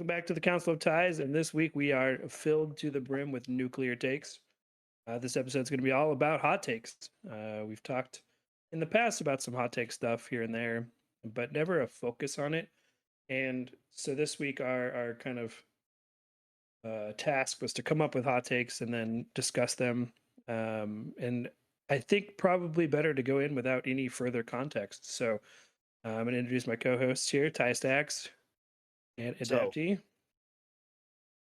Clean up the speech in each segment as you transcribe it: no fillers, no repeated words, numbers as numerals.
back to the Council of Ties, and this week we are filled to the brim with nuclear takes. This episode is going to be all about hot takes. We've talked in the past about some hot take stuff here and there, but never a focus on it. And so this week, our kind of task was to come up with hot takes and then discuss them. And I think probably better to go in without any further context. So I'm going to introduce my co-hosts here, Ty Stacks and So Adaptee.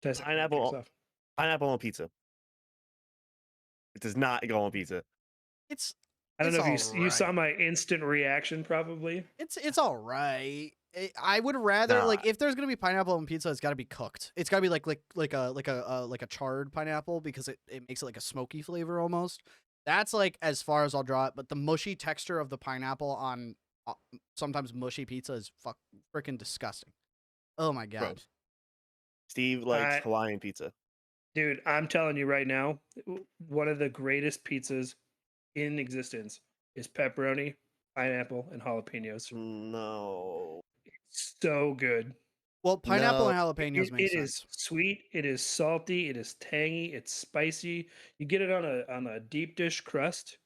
Ty Stacks, kick us pineapple off. pineapple on pizza. It does not go on pizza. It's I don't it's know if all you saw right. my instant reaction, probably. It's all right. I would rather Nah, like if there's gonna be pineapple on pizza, it's got to be cooked. It's got to be like a charred pineapple because it makes it like a smoky flavor almost. That's like as far as I'll draw it. But the mushy texture of the pineapple on sometimes mushy pizza is freaking disgusting. Oh my god. gross. Steve likes I, Hawaiian pizza. dude, I'm telling you right now, one of the greatest pizzas in existence is pepperoni, pineapple, and jalapenos. No. So good. Well, pineapple No. and jalapenos make It is sense. sweet. It is salty. It is tangy. It's spicy. You get it on a deep dish crust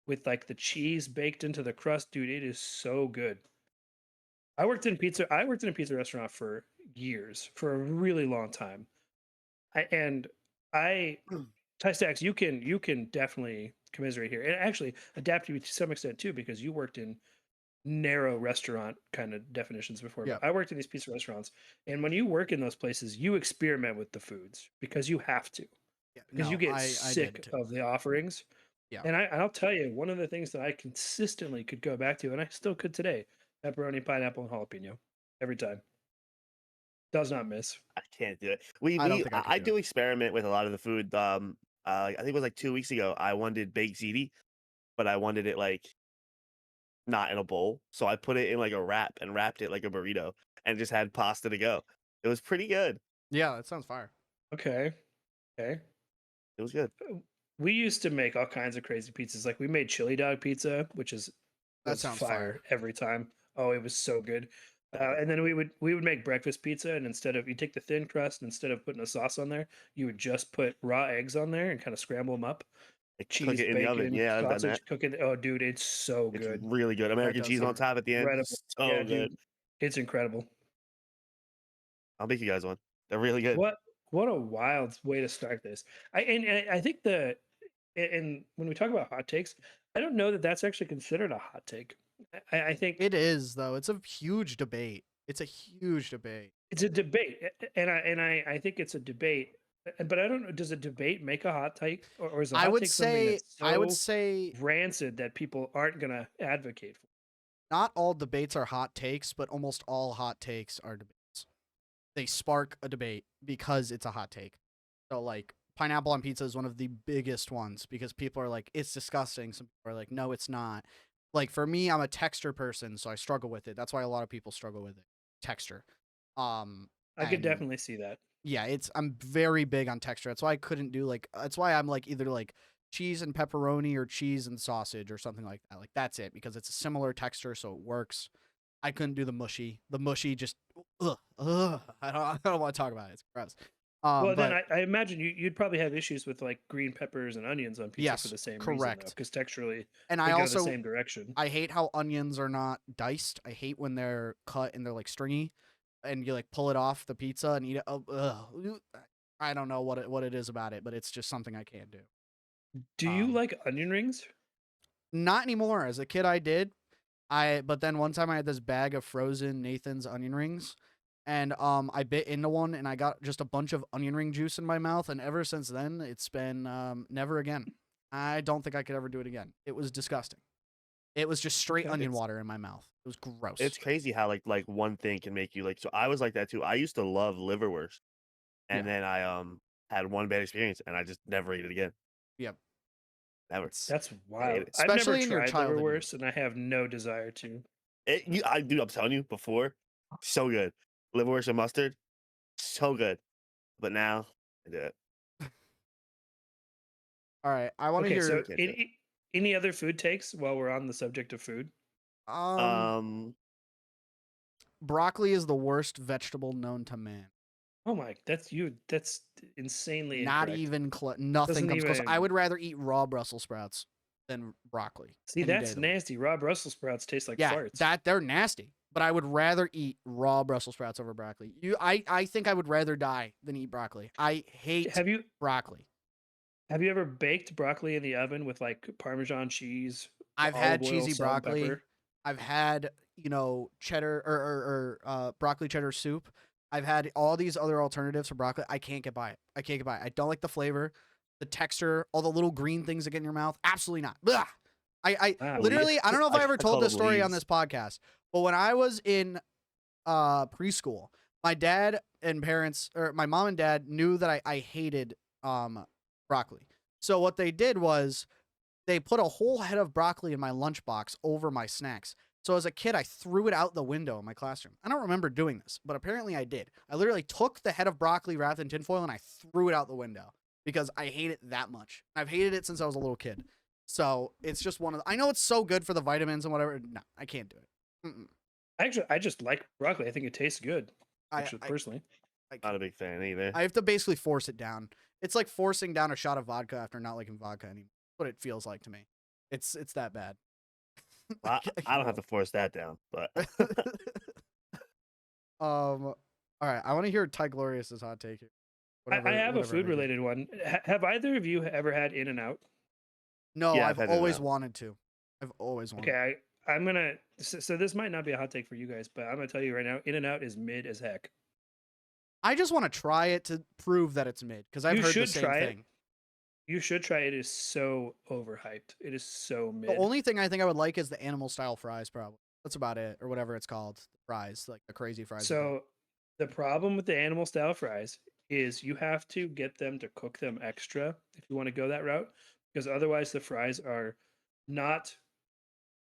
with like the cheese baked into the crust, dude. It is so good. I worked in a pizza restaurant for years, for a really long time. And I Ty Stacks, you can definitely commiserate here, and actually adapt you to some extent too, because you worked in narrow restaurant kind of definitions before. Yeah. But I worked in these pizza restaurants, and when you work in those places, you experiment with the foods because you have to, Yeah. because you No, get I did sick too. of the offerings. Yeah. And I'll tell you, one of the things that I consistently could go back to, and I still could today, pepperoni, pineapple, and jalapeno every time. Does not miss. I can't do it. I don't think I could I do do it. experiment with a lot of the food. I think it was like 2 weeks ago. I wanted baked ziti, but I wanted it like not in a bowl. So I put it in like a wrap and wrapped it like a burrito and just had pasta to go. It was pretty good. Yeah, that sounds fire. Okay. Okay. It was good. We used to make all kinds of crazy pizzas. Like we made chili dog pizza, which That was sounds fire fire. every time. Oh, it was so good. Uh, And then we would make breakfast pizza, and instead of you take the thin crust, instead of putting a sauce on there, you would just put raw eggs on there and kind of scramble them up. like cook Cheese, it in the oven. bacon, Yeah, I've done that. sausage, cooking. Oh, dude, it's so It's good. really good. That American does cheese on sound top at the end. Incredible. So Yeah, good. dude, it's incredible. I'll make you guys one. They're really good. What a wild way to start this. And I think and when we talk about hot takes, I don't know that that's actually considered a hot take. I think It is though. It's a huge debate. It's a huge debate. it's a debate, and I think it's a debate. But I don't know. Does a debate make a hot take, or is a I hot would take something say that's I would so say rancid that people aren't going to advocate for? not all debates are hot takes, but almost all hot takes are debates. They spark a debate because it's a hot take. So like pineapple on pizza is one of the biggest ones because people are like, it's disgusting. Some people are like, no, it's not. Like for me, I'm a texture person, so I struggle with it. That's why a lot of people struggle with it. Texture. I could And definitely see that. yeah, I'm very big on texture. That's why I couldn't do like that's why I'm like either like cheese and pepperoni or cheese and sausage or something like that. Like that's it because it's a similar texture, so it works. I couldn't do the mushy. The mushy just I don't want to talk about it. It's gross. Well, then But I imagine you'd probably have issues with like green peppers and onions on pizza for yes, the same reason, though, correct. because texturally And they I go the also same direction. I hate how onions are not diced. I hate when they're cut and they're like stringy, and you like pull it off the pizza and eat it. Oh, ugh. I don't know what it is about it, but it's just something I can't do. Do you like onion rings? Not anymore. As a kid, I did. But then one time I had this bag of frozen Nathan's onion rings, and I bit into one and I got just a bunch of onion ring juice in my mouth, and ever since then it's been never again. I don't think I could ever do it again. It was disgusting. It was just straight Okay. onion water in my mouth. It was gross. It's crazy how like one thing can make you like. So I was like that too. I used to love liverwurst, and Yeah. then I had one bad experience, and I just never ate it again. Yep. Never. That's I hate wild. it. I've never Especially in your tried childhood liverwurst, and I have no desire to. I'm telling you before, so good. Liverwurst and mustard, so good. But now I do it. All right. I want to Okay, so hear. Can't do it. any other food takes while we're on the subject of food? Broccoli is the worst vegetable known to man. Oh my, that's you. That's insanely Not incorrect. even nothing Doesn't comes close. I even would rather eat raw Brussels sprouts than broccoli see. any day That's of the week. nasty. Raw Brussels sprouts taste like Yeah, farts. that they're nasty. But I would rather eat raw Brussels sprouts over broccoli. I think I would rather die than eat broccoli. I hate Have you broccoli. have you ever baked broccoli in the oven with like Parmesan cheese, I've had olive oil, cheesy salt, and broccoli. pepper? I've had, cheddar or broccoli cheddar soup. I've had all these other alternatives for broccoli. I can't get by it. I can't get by it. I don't like the flavor, the texture, all the little green things that get in your mouth. Absolutely not. Blah. I Wow. literally, I don't know if I ever I told call this them story on leaves. this podcast, but when I was in preschool, my dad and parents, or my mom and dad, knew that I hated broccoli. So what they did was they put a whole head of broccoli in my lunchbox over my snacks. So as a kid, I threw it out the window in my classroom. I don't remember doing this, but apparently I did. I literally took the head of broccoli wrapped in tinfoil and I threw it out the window because I hate it that much. I've hated it since I was a little kid. So it's just one of the, I know it's so good for the vitamins and whatever. No, I can't do it. Mm-mm. Actually, I just like broccoli. I think it tastes good. I, Actually, I, personally. I, Not a big fan either. I have to basically force it down. It's like forcing down a shot of vodka after not liking vodka anymore. What it feels like to me. It's that bad. I don't have to force that down, but All right. I want to hear Ty Glorious's hot take here. I have a whatever food may be. related one. Have either of you ever had In and Out? No, Yeah, I've I've had always In-N-Out. wanted to. I've always wanted. Okay, I'm gonna. So this might not be a hot take for you guys, but I'm gonna tell you right now, In and Out is mid as heck. I just want to try it to prove that it's mid because I've You heard the should same try it. thing. You should try it. It is so overhyped. It is so mid. The only thing I think I would like is the animal style fries, probably. That's about it, or whatever it's called. Fries, like the crazy fries. So the problem with the animal style fries is you have to get them to cook them extra if you want to go that route, because otherwise the fries are not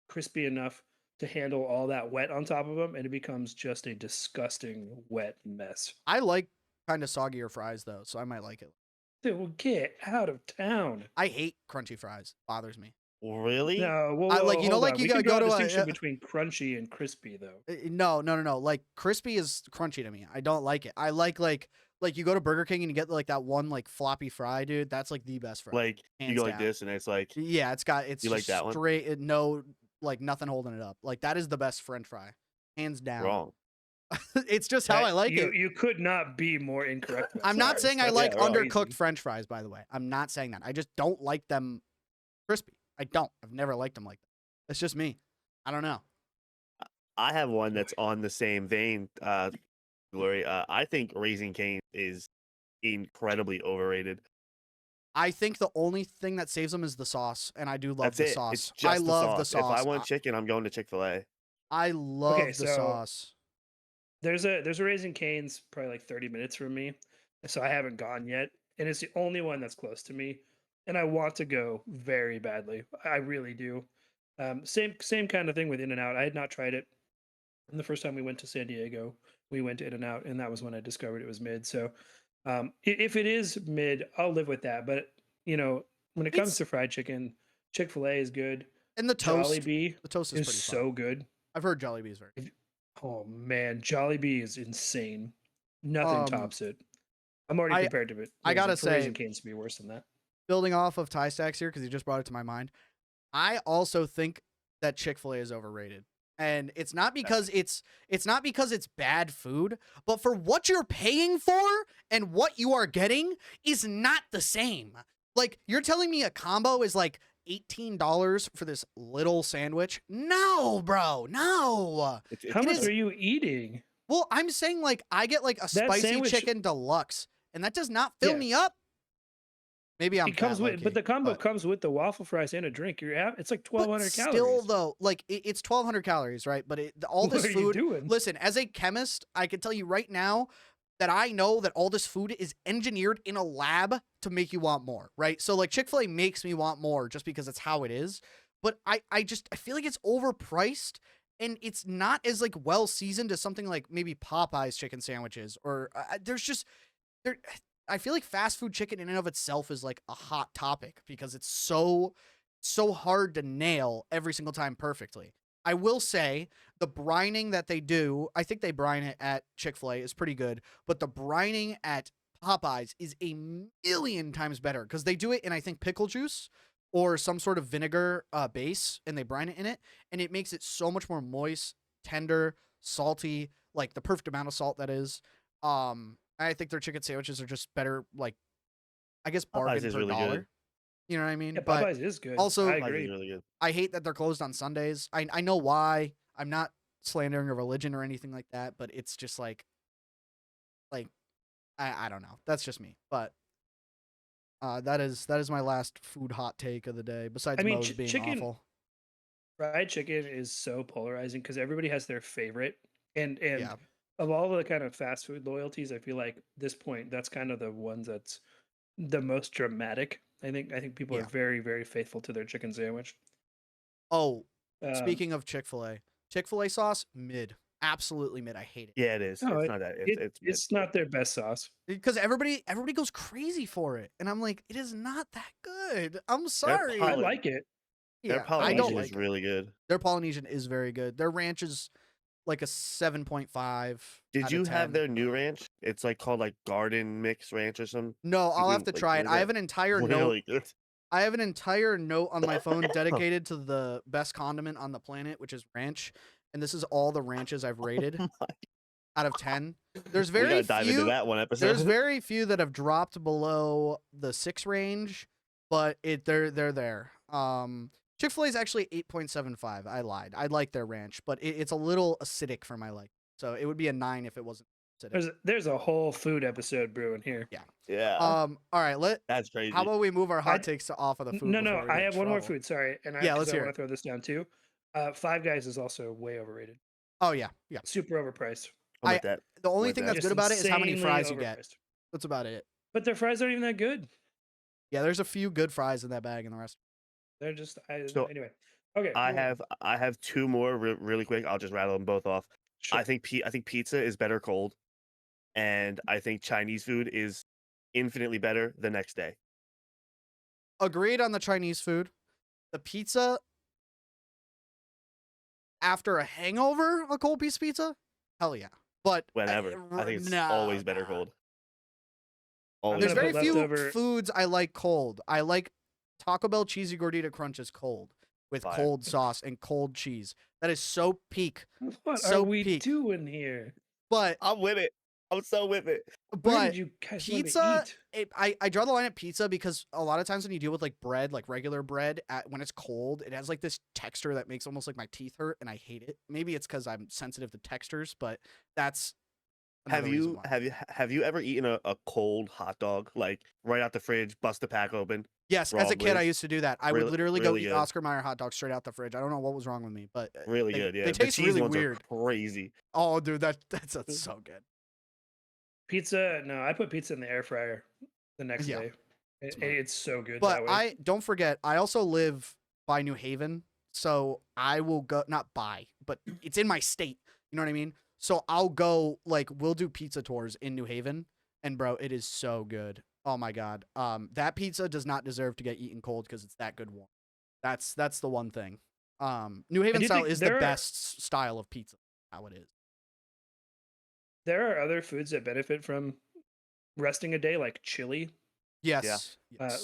crispy enough to handle all that wet on top of them, and it becomes just a disgusting wet mess. I like kind of soggier fries though, so I might like it. Dude, well, get out of town. I hate crunchy fries. Bothers me. Really? No, well, I like you know hold like on. you We can gotta draw go a to distinction a between crunchy and crispy, though. no. Like crispy is crunchy to me. I don't like it. I like you go to Burger King and you get like that one like floppy fry, dude. That's like the best fry. Like you hands go like down. this, and it's like Yeah, it's You like just that one? straight no like nothing holding it up. Like that is the best French fry, hands down. wrong. It's just how I like you, it. You could not be more incorrect. I'm not saying I That's like wrong. undercooked French fries, by the way. I'm not saying that. I just don't like them crispy. I don't. I've never liked them like that. It's just me. I don't know. I have one that's on the same vein, Glory. I think Raising Cane is incredibly overrated. I think the only thing that saves them is the sauce, and I do love That's the it. sauce. It's just I love the sauce. sauce. If I want chicken, I'm going to Chick-fil-A. I love Okay, the so- sauce. There's a Raising Cane's probably like 30 minutes from me, so I haven't gone yet, and it's the only one that's close to me, and I want to go very badly. I really do. Same kind of thing with In and Out. I had not tried it. And the first time we went to San Diego, we went to In and Out, and that was when I discovered it was mid. So if it is mid, I'll live with that. But when it comes It's- to fried chicken, Chick-fil-A is good. And the toast. Jollibee The toast is is pretty so fun. good. I've heard Jollibee is very. Oh man, Jollibee is insane. Nothing Um, tops it. I'm already I- prepared to it. I gotta for Raising say- Cane's to be worse than that. Building off of Ty Stacks here, because he just brought it to my mind. I also think that Chick-fil-A is overrated. And it's not because it's bad food, but for what you're paying for and what you are getting is not the same. Like, you're telling me a combo is like $18 for this little sandwich? No, bro. No. How It much is- are you eating? Well, I'm saying like I get like a That spicy sandwich- chicken deluxe, and that does not fill Yeah. me up. Maybe I'm It comes fat, with, low-key, but the combo but- comes with the waffle fries and a drink. It's like but 1,200 calories. still, though, like it's 1,200 calories, right? But all this what are food. you doing? Listen, as a chemist, I can tell you right now that I know that all this food is engineered in a lab to make you want more, right? So like Chick-fil-A makes me want more just because it's how it is. But I feel like it's overpriced and it's not as like well seasoned as something like maybe Popeye's chicken sandwiches or I feel like fast food chicken in and of itself is like a hot topic because it's so hard to nail every single time perfectly. I will say the brining that they do, I think they brine it at Chick-fil-A is pretty good, but the brining at Popeyes is a million times better because they do it in, I think, pickle juice or some sort of vinegar base, and they brine it in it, and it makes it so much more moist, tender, salty, like the perfect amount of salt that is. I think their chicken sandwiches are just better, like I guess Popeyes bargain is per really dollar. good. You know what I mean? Yeah, But Popeyes is good. also, I Popeyes is agree. really good. I hate that they're closed on Sundays. I know why. I'm not slandering a religion or anything like that, but it's just like I don't know. That's just me. But that is my last food hot take of the day. Besides I mean, Moe's being chicken awful. fried chicken is so polarizing because everybody has their favorite, and Yeah. of all the kind of fast food loyalties, I feel like this point that's kind of the ones that's the most dramatic. I think people are Yeah. very very faithful to their chicken sandwich. Oh, Um, speaking of Chick-fil-A sauce, mid. Absolutely mid. I hate it. Yeah, it is. no, It's not that. It's mid. it's not their best sauce. Because everybody goes crazy for it. And I'm like, it is not that good. I'm Their sorry. I Poly- like it. their Yeah, I don't Polynesian like is it. really good. Their Polynesian is very good. Their ranch is like a 7.5. Did out you of have 10. their new ranch? It's like called like Garden Mix Ranch or something. No, I'll have Really, to like, try it. really I have good. an entire note. Really good. I have an entire note on my phone dedicated to the best condiment on the planet, which is ranch. And this is all the ranches I've rated out of 10. There's We very gotta dive into few. that one episode. There's very few that have dropped below the 6 range, but they're there. Chick-fil-A is actually 8.75. I lied. I like their ranch, but it's a little acidic for my liking. So it would be a 9 if it wasn't acidic. There's a whole food episode brewing here. Yeah, All right, that's crazy. how about we move our hot I- takes to off of the food? No, before no, we I get in have one more trouble? food. Sorry, and Yeah, 'cause let's I hear want it. to throw this down too. Five Guys is also way overrated. Oh yeah. Super overpriced. I'm with that. The only With thing that. that's Just good about it is how many insanely fries you get. overpriced. That's about it. But their fries aren't even that good. Yeah, there's a few good fries in that bag, and the rest. They're just So, anyway. Okay, I move on. have two more really quick. I'll just rattle them both off. Sure. I think pizza is better cold, and I think Chinese food is infinitely better the next day. Agreed on the Chinese food. The pizza after a hangover, a cold piece of pizza, hell yeah. But Whenever I think it's always better cold. Always There's gonna very put few leftover- foods I like cold. I like Taco Bell cheesy gordita crunches cold with Fire. cold sauce and cold cheese. That is so peak. What so are we peak. doing here? But I'm with it. I'm so with it. Where but did you guys want to pizza, eat? I draw the line at pizza because a lot of times when you deal with like bread, like regular bread, when it's cold, it has like this texture that makes almost like my teeth hurt, and I hate it. Maybe it's because I'm sensitive to textures, but that's Have another reason you why. have you ever eaten a cold hot dog, like right out the fridge, bust the pack open? Yes, as raw a kid, I bliss? used to do that. I would Really- literally really go eat good. Oscar Mayer hot dogs straight out the fridge. I don't know what was wrong with me, but Really they, good, yeah. They The taste cheese really ones weird. are crazy. Oh, dude, that's so good. Pizza? No, I put pizza in the air fryer the next Yeah, day. smart. It's so good But that way. I don't forget, I also live by New Haven, so I will go not by, but it's in my state. You know what I mean? So I'll go like we'll do pizza tours in New Haven, and bro, it is so good. Oh my god, that pizza does not deserve to get eaten cold because it's that good. Warm. That's the one thing. New Haven do style think is the there are- best style of pizza. How it is. There are other foods that benefit from resting a day, like chili. Yes.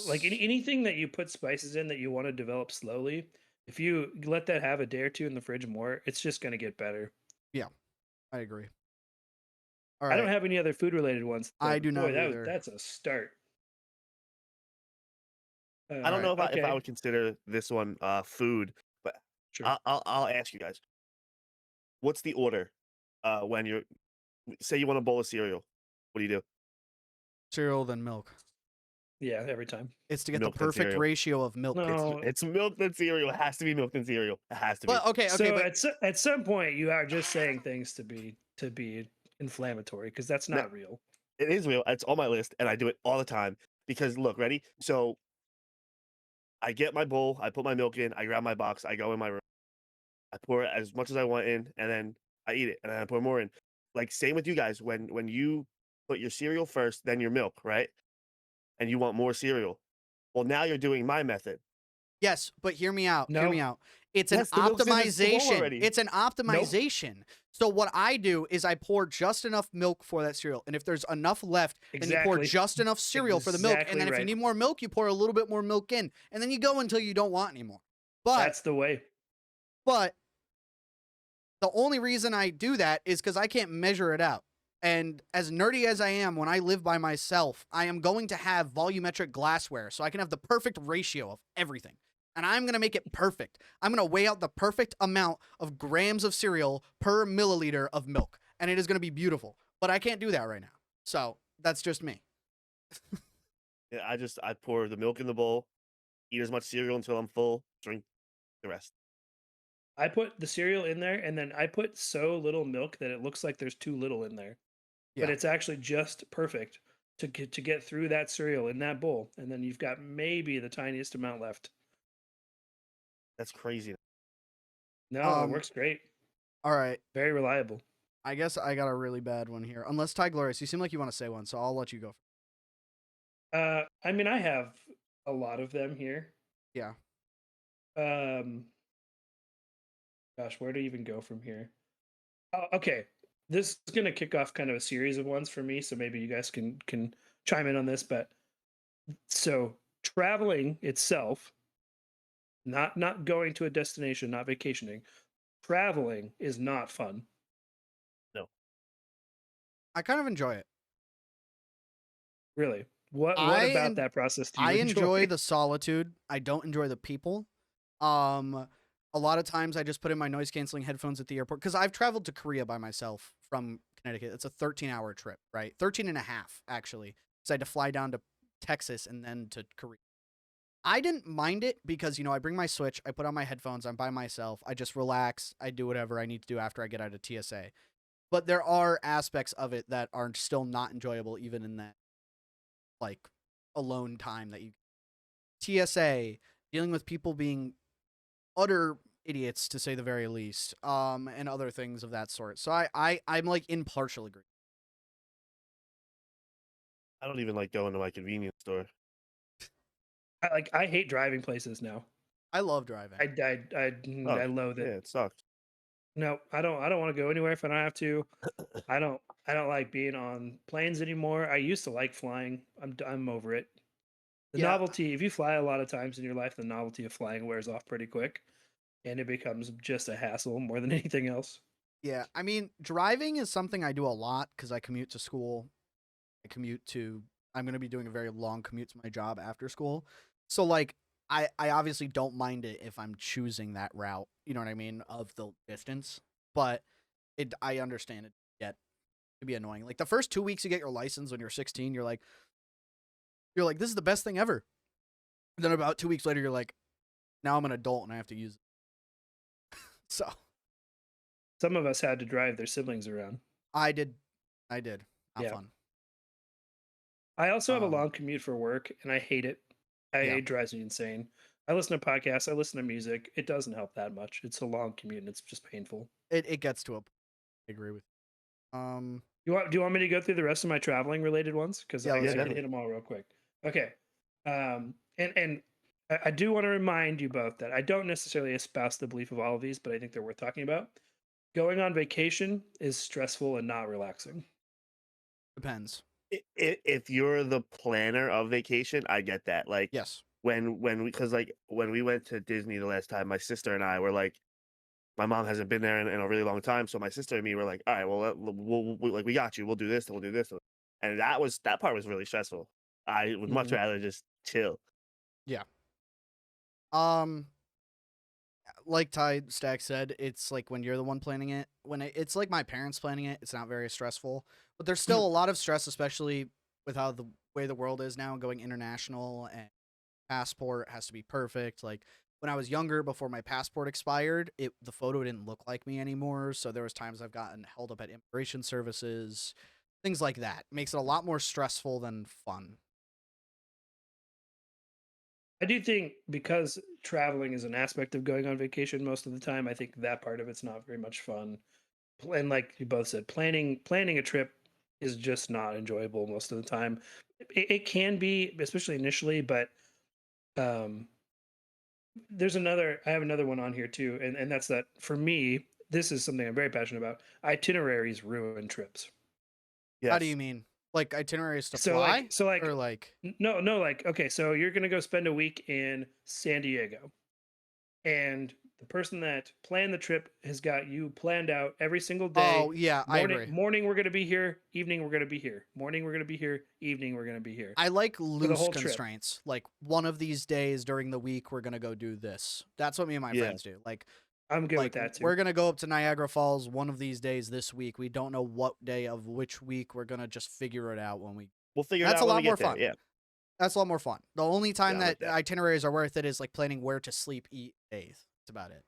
Like anything that you put spices in that you want to develop slowly. If you let that have a day or two in the fridge more, it's just going to get better. I agree. All I right. don't have any other food related ones. I but do not boy, either. That's a start. I don't know if I okay, would consider this one food, but sure. I'll ask you guys. What's the order when you're say you want a bowl of cereal? What do you do? Cereal than milk. Yeah, every time. It's to get Milk the than perfect cereal. ratio of milk. No. It's milk than cereal. It has to be milk than cereal. It has to be. But okay, So but at some point you are just saying things to be inflammatory because that's No. not real. It is real. It's on my list, and I do it all the time because look, ready? So I get my bowl, I put my milk in, I grab my box, I go in my room, I pour as much as I want in, and then I eat it, and then I pour more in. Like same with you guys. When you put your cereal first, then your milk, right? And you want more cereal. Well, now you're doing my method. Yes, but hear me out. Hear No. me out. It's an Yes, the milk's in this bowl optimization. already. It's an optimization. So what I do is I pour just enough milk for that cereal, and if there's enough left, then you pour Exactly. just enough cereal for the milk, Exactly and then if you right. need more milk, you pour a little bit more milk in, and then you go until you don't want anymore. But That's the way. but the only reason I do that is because I can't measure it out. And as nerdy as I am, when I live by myself, I am going to have volumetric glassware so I can have the perfect ratio of everything. And I'm going to make it perfect. I'm going to weigh out the perfect amount of grams of cereal per milliliter of milk. And it is going to be beautiful. But I can't do that right now. So that's just me. Yeah, I pour the milk in the bowl, eat as much cereal until I'm full, drink the rest. I put the cereal in there, and then I put so little milk that it looks like there's too little in there. But Yeah. it's actually just perfect to get through that cereal in that bowl, and then you've got maybe the tiniest amount left. That's crazy. No, it works great. All right. Very reliable. I guess I got a really bad one here. Unless Ty Glorious, you seem like you want to say one, so I'll let you go. I mean, I have a lot of them here. Yeah. Gosh, where do you even go from here? Oh, okay, this is gonna kick off kind of a series of ones for me, so maybe you guys can chime in on this. But so traveling itself, not going to a destination, not vacationing, traveling is not fun. No. I kind of enjoy it. Really. What I about en- that process do you I enjoy enjoy? the solitude. I don't enjoy the people. A lot of times I just put in my noise canceling headphones at the airport because I've traveled to Korea by myself from Connecticut. It's a 13-hour trip, right? 13 and a half, actually. So I had to fly down to Texas and then to Korea. I didn't mind it because, I bring my Switch, I put on my headphones, I'm by myself, I just relax, I do whatever I need to do after I get out of TSA. But there are aspects of it that are still not enjoyable, even in that, like, alone time that you. TSA, dealing with people being utter idiots, to say the very least, and other things of that sort. So I'm like in partial agreement. I don't even like going to my convenience store. I hate driving places now. I love driving. I loathe Yeah, it. it sucks. No, I don't want to go anywhere if I don't have to. I don't like being on planes anymore. I used to like flying. I'm over it. The Yeah. novelty, if you fly a lot of times in your life, the novelty of flying wears off pretty quick, and it becomes just a hassle more than anything else. Yeah, I mean, driving is something I do a lot because I commute to school. I'm going to be doing a very long commute to my job after school. So, like, I obviously don't mind it if I'm choosing that route, you know what I mean, of the distance. But I understand it to be annoying. Like, the first 2 weeks you get your license when you're 16, you're like, this is the best thing ever. And then about 2 weeks later, you're like, now I'm an adult and I have to use it. So. Some of us had to drive their siblings around. I did. Not Yeah. fun. I also have a long commute for work, and I hate it. Yeah. It drives me insane. I listen to podcasts. I listen to music. It doesn't help that much. It's a long commute, and it's just painful. It gets to a. I agree with. Do you want me to go through the rest of my traveling related ones? Because Yeah, I let's can do it. hit them all real quick. Okay. And I do want to remind you both that I don't necessarily espouse the belief of all of these, but I think they're worth talking about. Going on vacation is stressful and not relaxing. Depends. If you're the planner of vacation, I get that. Like, Yes. when we went to Disney the last time, my sister and I were like, my mom hasn't been there in a really long time, so my sister and me were like, all right, well, we got you. We'll do this, and we'll do this, and that part was really stressful. I would much rather just chill. Yeah. Like Ty Stack said, it's like when you're the one planning it. When it's like my parents planning it, it's not very stressful. But there's still a lot of stress, especially with how the way the world is now, going international, and passport has to be perfect. Like when I was younger, before my passport expired, the photo didn't look like me anymore. So there was times I've gotten held up at immigration services, things like that. Makes it a lot more stressful than fun. I do think because traveling is an aspect of going on vacation most of the time, I think that part of it's not very much fun. And like you both said, planning a trip is just not enjoyable most of the time. It can be, especially initially, but I have another one on here too, and that's that for me. This is something I'm very passionate about. Itineraries ruin trips. How do Yes. you mean? Like itineraries to So fly, like so like or like? no, like okay, so you're gonna go spend a week in San Diego, and the person that planned the trip has got you planned out every single day. Oh yeah, I agree. Morning we're gonna be here, evening we're gonna be here, morning we're gonna be here, evening we're gonna be here I like for the loose whole trip. constraints. Like one of these days during the week, we're gonna go do this. That's what me and my Yeah. friends do. I'm good with Like that too. we're gonna go up to Niagara Falls one of these days this week. We don't know what day of which week. We're gonna just figure it out when we. We'll figure it That's out a when we lot more get there. fun. Yeah. That's a lot more fun. The only time Yeah, I like that that. itineraries are worth it is like planning where to sleep, eat, bathe. That's about it.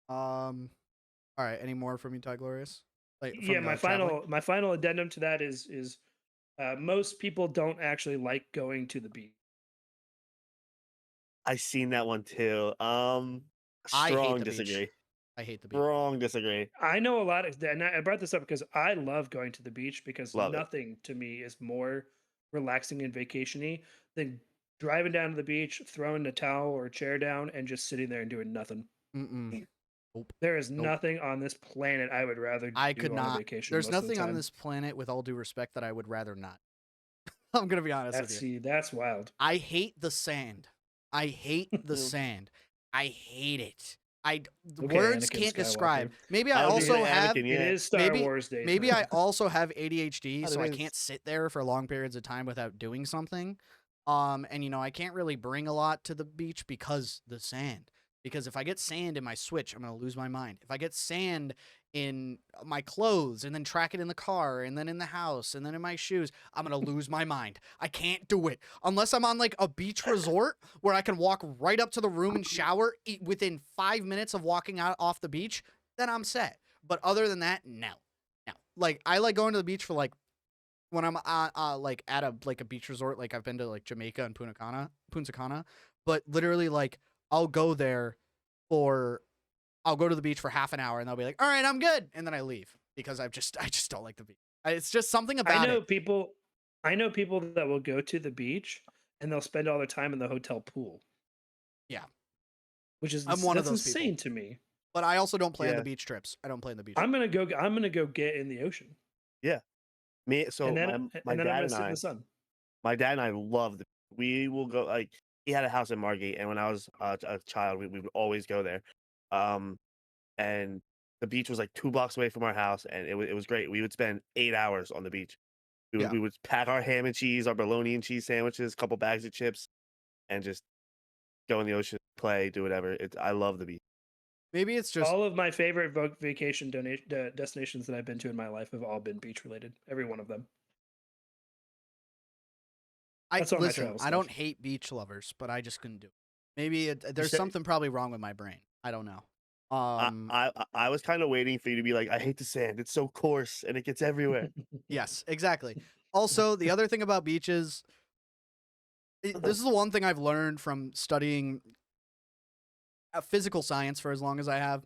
All right. Any more from you, Ty Glorious? Like Yeah, from traveling? my final addendum to that is most people don't actually like going to the beach. I seen that one too. I hate Strong the beach. disagree. I hate the beach. Strong disagree. I know a lot of, and I brought this up because I love going to the beach because Love it. nothing to me is more relaxing and vacationy than driving down to the beach, throwing a towel or a chair down, and just sitting there and doing nothing. Mm-mm. Nope. There is Nope. nothing on this planet I would rather I could do on a not. vacation There's most of the nothing on time. this planet, with all due respect, that I would rather not. I'm gonna be honest with you. That's wild. I hate the sand. I hate the sand. I hate it. Okay, Words Anakin can't describe. Skywalker. Maybe I I was It gonna also say have Anakin, it yeah. is Star maybe Wars Day. maybe for I me. also have ADHD, God, so it I is. can't sit there for long periods of time without doing something. And I can't really bring a lot to the beach because the sand. Because if I get sand in my Switch, I'm gonna lose my mind. If I get sand in my clothes and then track it in the car and then in the house and then in my shoes, I'm gonna lose my mind. I can't do it unless I'm on like a beach resort where I can walk right up to the room and shower within 5 minutes of walking out off the beach. Then I'm set. But other than that, no. Like I like going to the beach for like when I'm like at a beach resort. Like I've been to like Jamaica and Punta Cana, but literally like I'll go there for I'll go to the beach for half an hour and they'll be like, all right, I'm good, and then I leave because I just don't like the beach. It's just something I about know it. people. I know people that will go to the beach and they'll spend all their time in the hotel pool. Yeah, Which is I'm one of that's those people. insane to me. But I also don't plan the Yeah. beach trips. I don't plan the beach. I'm gonna go get in the ocean, Yeah. Me. So and then my I'm dad gonna and sit in I. the sun. My dad and I love. We will go like he had a house in Margate, and when I was a child, we would always go there. Um, and the beach was like 2 blocks away from our house, and it was great. We would spend 8 hours on the beach. Yeah. We would pack our ham and cheese, our bologna and cheese sandwiches, a couple bags of chips, and just go in the ocean, play, do whatever. I love the beach. Maybe it's just All of my favorite vacation destinations that I've been to in my life have all been beach related. Every one of them. That's all my listen. travel I don't stuff. hate beach lovers, but I just couldn't do it. Maybe there's said- something probably wrong with my brain. I don't know. I was kind of waiting for you to be like, I hate the sand. It's so coarse and it gets everywhere. Yes, exactly. Also, the other thing about beaches, this is the one thing I've learned from studying physical science for as long as I have.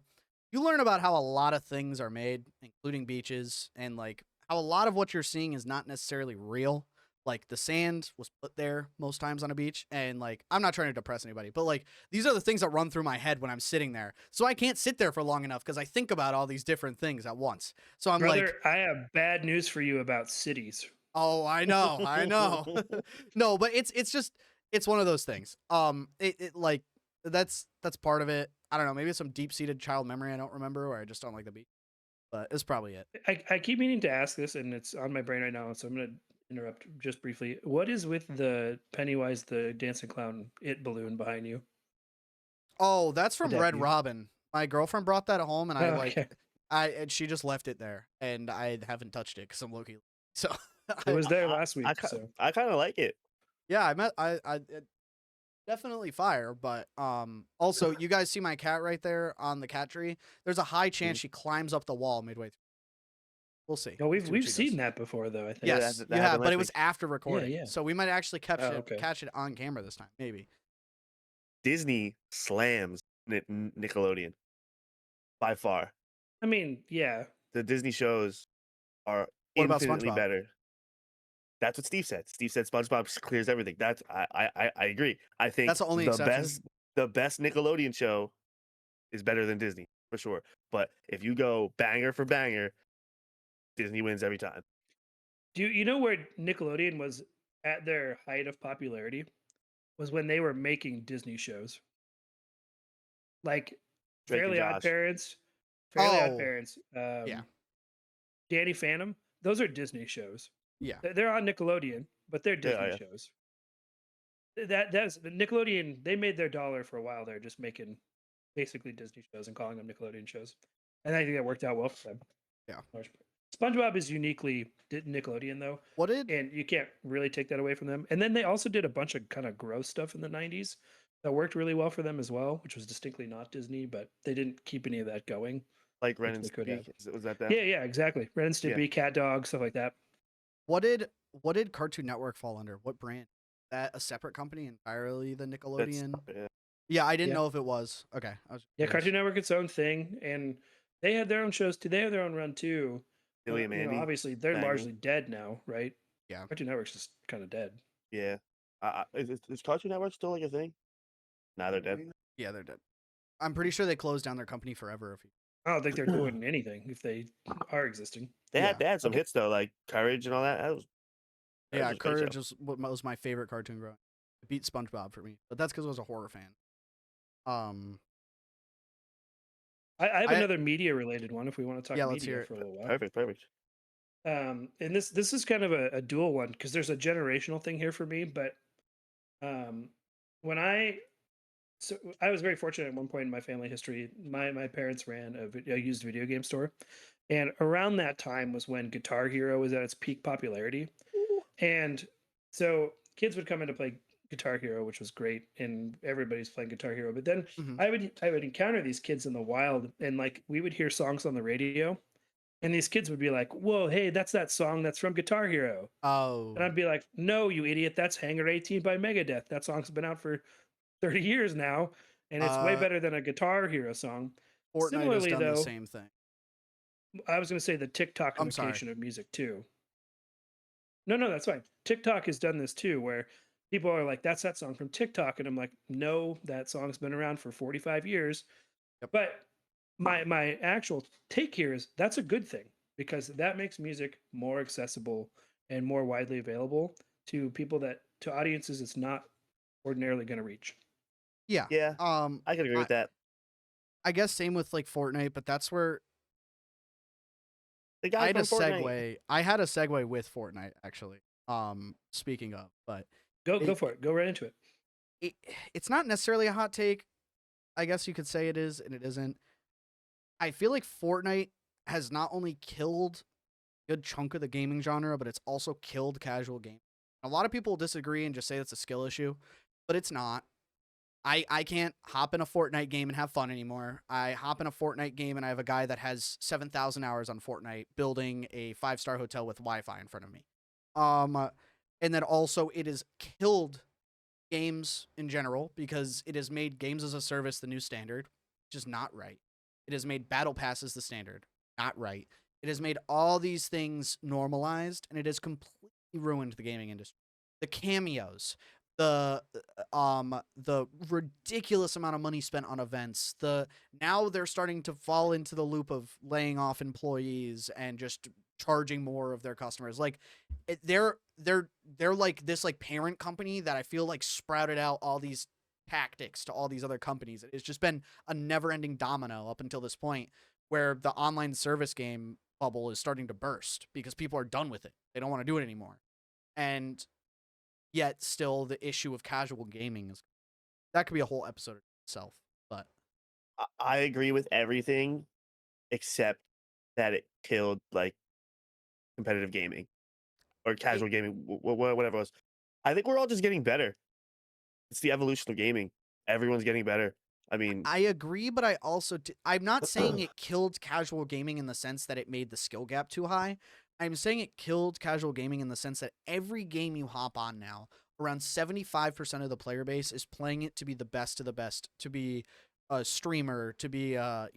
You learn about how a lot of things are made, including beaches, and like how a lot of what you're seeing is not necessarily real. Like the sand was put there most times on a beach, and like I'm not trying to depress anybody, but like these are the things that run through my head when I'm sitting there. So I can't sit there for long enough because I think about all these different things at once. So I'm Brother, like, I have bad news for you about cities. oh, I know, I know. No, but it's just it's one of those things. It like that's part of it. I don't know. Maybe it's some deep seated child memory I don't remember, or I just don't like the beach. But it's probably it. I keep meaning to ask this, and it's on my brain right now, so I'm gonna interrupt just briefly. What is with the Pennywise the dancing clown it balloon behind you? Oh, that's from Red Deputy. Robin. My girlfriend brought that home, and I Oh, like okay. and she just left it there, and I haven't touched it because I'm Loki. So It was there I, last week, so I kind of like it. yeah, I definitely fire, but also you guys see my cat right there on the cat tree. There's a high chance she climbs up the wall midway through. We'll see. no, We'll see what we've she seen does. that before, though. I think. Yeah, Yes, that you happened have, but last it was week. after recording, yeah. so we might actually okay. catch it on camera this time, maybe. Disney slams Nickelodeon by far. I mean, yeah. The Disney shows are What about infinitely SpongeBob? better. That's what Steve said. Steve said SpongeBob clears everything. I agree. I think That's the only exception. the best Nickelodeon show is better than Disney for sure. But if you go banger for banger, Disney wins every time. Do you know where Nickelodeon was at their height of popularity? Was when they were making Disney shows. Like Drake and Fairly Odd Josh. Parents, Oh, yeah. Danny Phantom. Those are Disney shows. Yeah. They're on Nickelodeon, but they're Disney Yeah. shows. That's Nickelodeon. They made their dollar for a while. They're just making basically Disney shows and calling them Nickelodeon shows, and I think that worked out well for them. Yeah. SpongeBob is uniquely Nickelodeon though, What did and you can't really take that away from them. And then they also did a bunch of kind of gross stuff in the '90s that worked really well for them as well, which was distinctly not Disney, but they didn't keep any of that going. Like Ren which and they could have. Stimpy. Was that them? Yeah, exactly. Ren and Yeah. Stimpy, Cat Dog, stuff like that. what did Cartoon Network fall under? What brand? That a separate company entirely, the Nickelodeon? Yeah. Yeah, I didn't Yeah. know if it was. Okay. I was Yeah, curious. Cartoon Network its own thing, and they had their own shows too. They have their own run too. Billy and Mandy. Obviously, they're Banger. largely dead now, right? Yeah. Cartoon Network's just kind of dead. Yeah. Is Cartoon Network still like a thing? Nah, they're dead. Yeah, they're dead. I'm pretty sure they closed down their company forever. I don't think they're doing anything if they are existing. They Yeah. had some hits though, like Courage and all that. That was Yeah, was a great Courage show. was what was my favorite cartoon growing. It beat SpongeBob for me, but that's because I was a horror fan. I have I- another media related one if we want to talk Yeah, let's media hear it. for a little while. Perfect. And this is kind of a dual one because there's a generational thing here for me. But when I was very fortunate at one point in my family history. My parents ran a used video game store, and around that time was when Guitar Hero was at its peak popularity, and so kids would come in to play Guitar Hero, which was great, and everybody's playing Guitar Hero. But then Mhm. I would encounter these kids in the wild, and like we would hear songs on the radio. And these kids would be like, "Whoa, hey, that's that song that's from Guitar Hero." Oh, And I'd be like, "No, you idiot, that's Hangar 18 by Megadeth. That song's been out for 30 years now, and it's way Uh, better than a Guitar Hero song." Fortnite Similarly, has done the though, same thing. I was going to say the I'm sorry. TikTokification of music too. No, that's fine. TikTok has done this too, where people are like, "That's that song from TikTok," and I'm like, "No, that song's been around for 45 years." Yep. But my actual take here is that's a good thing because that makes music more accessible and more widely available to people to audiences it's not ordinarily going to reach. Yeah. Yeah, I can agree with that. I guess same with like Fortnite, but that's where The guy I had a from Fortnite. segue. I had a segue with Fortnite actually. Speaking of, but Go It- for it. Go right into it. it's not necessarily a hot take. I guess you could say it is, and it isn't. I feel like Fortnite has not only killed a good chunk of the gaming genre, but it's also killed casual gaming. A lot of people disagree and just say it's a skill issue, but it's not. I can't hop in a Fortnite game and have fun anymore. I hop in a Fortnite game and I have a guy that has 7,000 hours on Fortnite building a 5-star hotel with Wi-Fi in front of me. And then also it has killed games in general because it has made games as a service the new standard, which is not right. It has made battle passes the standard, not right. It has made all these things normalized, and it has completely ruined the gaming industry. The cameos, the ridiculous amount of money spent on events. Now they're starting to fall into the loop of laying off employees and just charging more of their customers. Like they're like this like parent company that I feel like sprouted out all these tactics to all these other companies. It's just been a never-ending domino up until this point where the online service game bubble is starting to burst because people are done with it. They don't want to do it anymore. And yet still the issue of casual gaming is that could be a whole episode itself. But I agree with everything except that it killed like competitive gaming or casual gaming, whatever it was. I think we're all just getting better. It's the evolution of gaming. Everyone's getting better. I mean, I agree, but I also I'm not saying it killed casual gaming in the sense that it made the skill gap too high. I'm saying it killed casual gaming in the sense that every game you hop on now, around 75% of the player base is playing it to be the best of the best, to be a streamer, to be a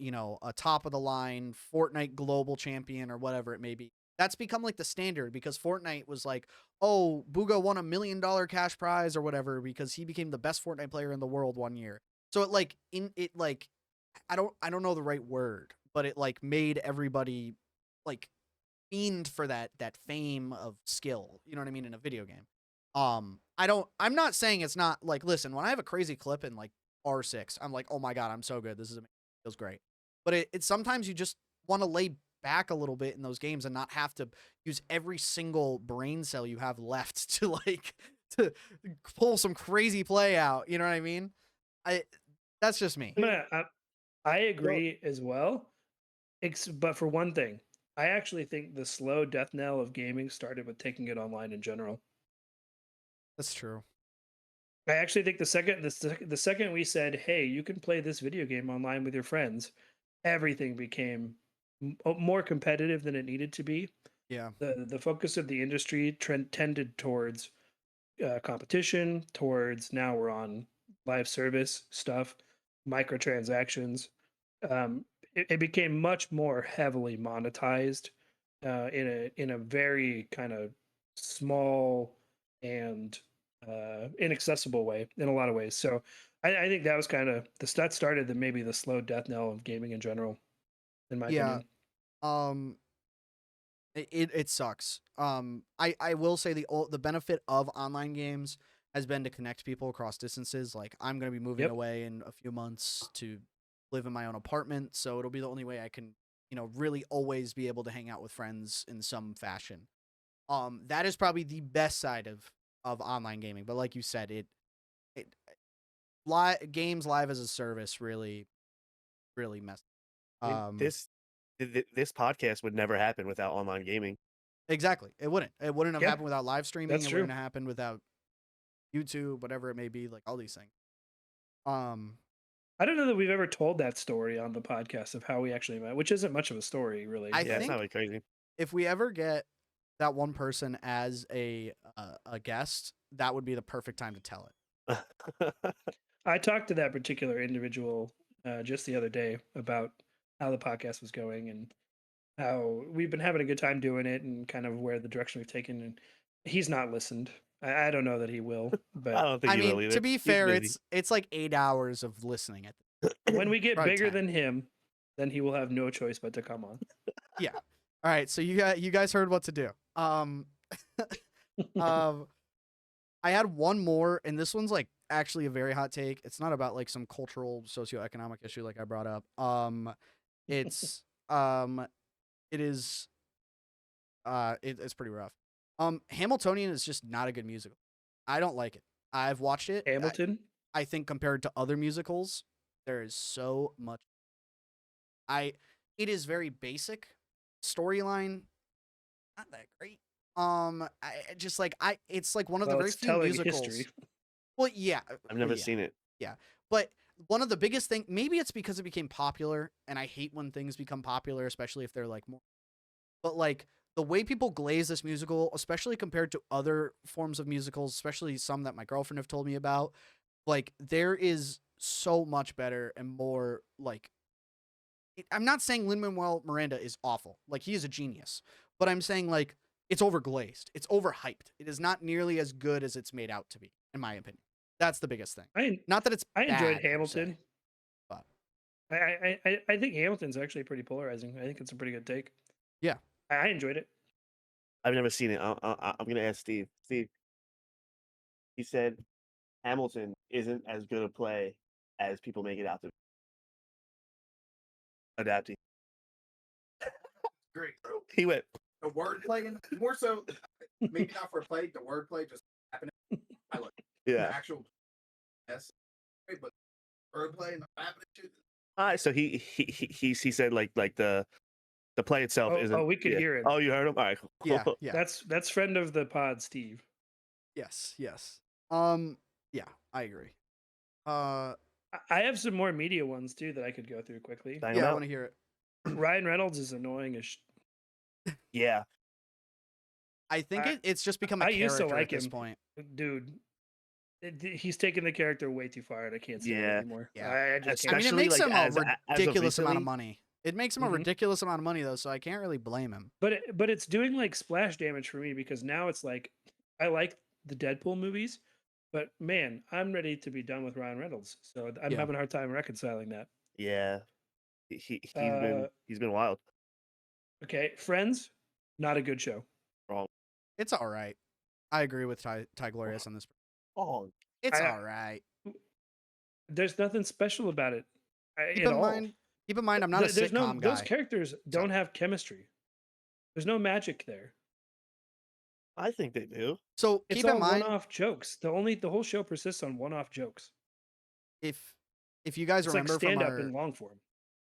top of the line Fortnite global champion or whatever it may be. That's become like the standard because Fortnite was like, oh, Booga won $1 million cash prize or whatever because he became the best Fortnite player in the world one year. So I don't know the right word, but it like made everybody like fiend for that fame of skill. You know what I mean, in a video game. I'm not saying it's not like, listen, when I have a crazy clip in like R6, I'm like, oh my God, I'm so good. This is amazing. Feels great. But it's sometimes you just want to lay back a little bit in those games and not have to use every single brain cell you have left to like to pull some crazy play out. You know what I mean? That's just me. I agree as well. But for one thing, I actually think the slow death knell of gaming started with taking it online in general. That's true. I actually think the second we said, "Hey, you can play this video game online with your friends," everything became more competitive than it needed to be. Yeah. The focus of the industry tended towards competition, towards now we're on live service stuff, microtransactions. It became much more heavily monetized in a very kind of small and inaccessible way in a lot of ways. So I think that was kind of that started maybe the slow death knell of gaming in general, in my Yeah. opinion. It sucks. I will say the benefit of online games has been to connect people across distances. Like I'm gonna be moving Yep. away in a few months to live in my own apartment, so it'll be the only way I can, really always be able to hang out with friends in some fashion. That is probably the best side of online gaming. But like you said, games live as a service really messed. I mean, this podcast would never happen without online gaming. Exactly. It wouldn't have Yeah, happened without live streaming. that's It true. wouldn't have happened without YouTube, whatever it may be, like all these things. I don't know that we've ever told that story on the podcast of how we actually met, which isn't much of a story, really. I Yeah, it's think not really crazy. if we ever get that one person as a guest, that would be the perfect time to tell it. I talked to that particular individual just the other day about how the podcast was going and how we've been having a good time doing it and kind of where the direction we've taken. And he's not listened. I don't know that he will, I but don't think I he will mean, either. to be He's fair, busy. it's like 8 hours of listening. when we get Probably bigger 10. than him, then he will have no choice but to come on. Yeah. All right. So you guys heard what to do. I had one more, and this one's like actually a very hot take. It's not about like some cultural socioeconomic issue like I brought up. It's it is it's pretty rough. Hamiltonian is just not a good musical. I don't like it. I've watched it. Hamilton? I think compared to other musicals, there is so much. It is very basic storyline, not that great. It's like one of the Well, very it's few telling musicals. history. Well, yeah, I've never yeah, seen it. yeah, but one of the biggest thing, maybe it's because it became popular, and I hate when things become popular, especially if they're like more. But like the way people glaze this musical, especially compared to other forms of musicals, especially some that my girlfriend have told me about, like there is so much better and more like. I'm not saying Lin-Manuel Miranda is awful. Like he is a genius, but I'm saying like it's overglazed. It's overhyped. It is not nearly as good as it's made out to be, in my opinion. That's the biggest thing. Not that it's I enjoyed bad, per Hamilton. se, but I think Hamilton's actually pretty polarizing. I think it's a pretty good take. yeah. I enjoyed it. I've never seen it. I'm gonna ask Steve. Steve, he said Hamilton isn't as good a play as people make it out to be. Adapting. Great. He went. The wordplay, more so, maybe not for play. The wordplay just happening. I look. The Yeah. actual. Yes. But wordplay and the happening too. So he said like the play itself isn't. We could yeah. hear it. Oh, you heard him? All right. Cool. Yeah, yeah. That's friend of the pod, Steve. Yes. Yeah, I agree. I have some more media ones too that I could go through quickly. Bang 'em Yeah, I out. want to hear it. Ryan Reynolds is annoying as Yeah. I think it's just become a I character used to at like this him. point. dude. He's taken the character way too far, and I can't stand it Yeah. Yeah. I just I mean, can't. it makes Especially, him like, a as of ridiculous amount of recently. money. It makes him a Mhm. ridiculous amount of money though, so I can't really blame him. But it's doing like splash damage for me because now it's like I like the Deadpool movies, but man, I'm ready to be done with Ryan Reynolds. So I'm Yeah. having a hard time reconciling that. Yeah, Uh, he's been wild. okay, Friends, not a good show. Wrong. It's all right. I agree with Ty Glorious on this. Wrong. It's I- all right. There's nothing special about it Keep at in all. mind, I'm not a There's no sitcom those guy. characters don't have chemistry. There's no magic there. I think they do. So It's keep all in mind, one-off jokes. The whole show persists on one-off jokes. if you guys It's like remember from stand-up our in long form.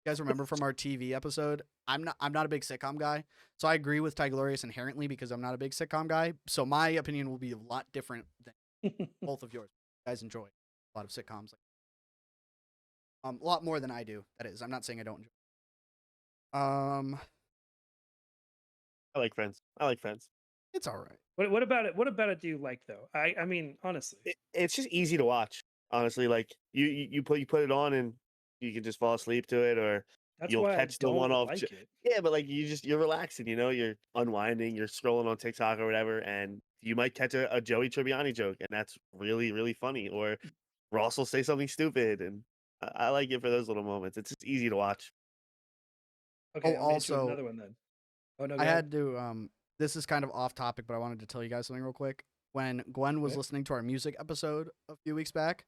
TV episode, I'm not a big sitcom guy. So I agree with Ty Glorious inherently because I'm not a big sitcom guy. So my opinion will be a lot different than both of yours. You guys enjoy a lot of sitcoms, a lot more than I do. That is, I'm not saying I don't enjoy. I like Friends. It's all right. What about it? What about it do you like though? I mean, honestly. It's just easy to watch. Honestly, like you put it on and you can just fall asleep to it, or That's you'll why catch I the don't one-off. like it. Yeah, but like you're relaxing. You're unwinding. You're scrolling on TikTok or whatever, and you might catch a Joey Tribbiani joke, and that's really really funny. Or Ross will say something stupid, and I like it for those little moments. It's just easy to watch. Okay, I'll hit you with also, another one then. Oh no, I go ahead. had to. This is kind of off topic, but I wanted to tell you guys something real quick. When Gwen was Okay. listening to our music episode a few weeks back,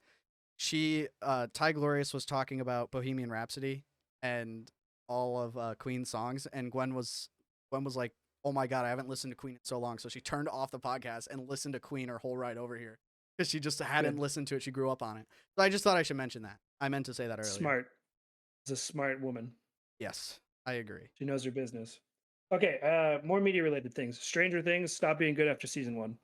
Ty Glorious was talking about Bohemian Rhapsody and all of Queen's songs, and Gwen was like, "Oh my god, I haven't listened to Queen in so long." So she turned off the podcast and listened to Queen her whole ride over here because she just hadn't Good. listened to it. She grew up on it. So I just thought I should mention that. I meant to say that earlier. Smart. It's a smart woman. Yes, I agree. She knows her business. Okay, more media related things. Stranger Things stopped being good after season 1.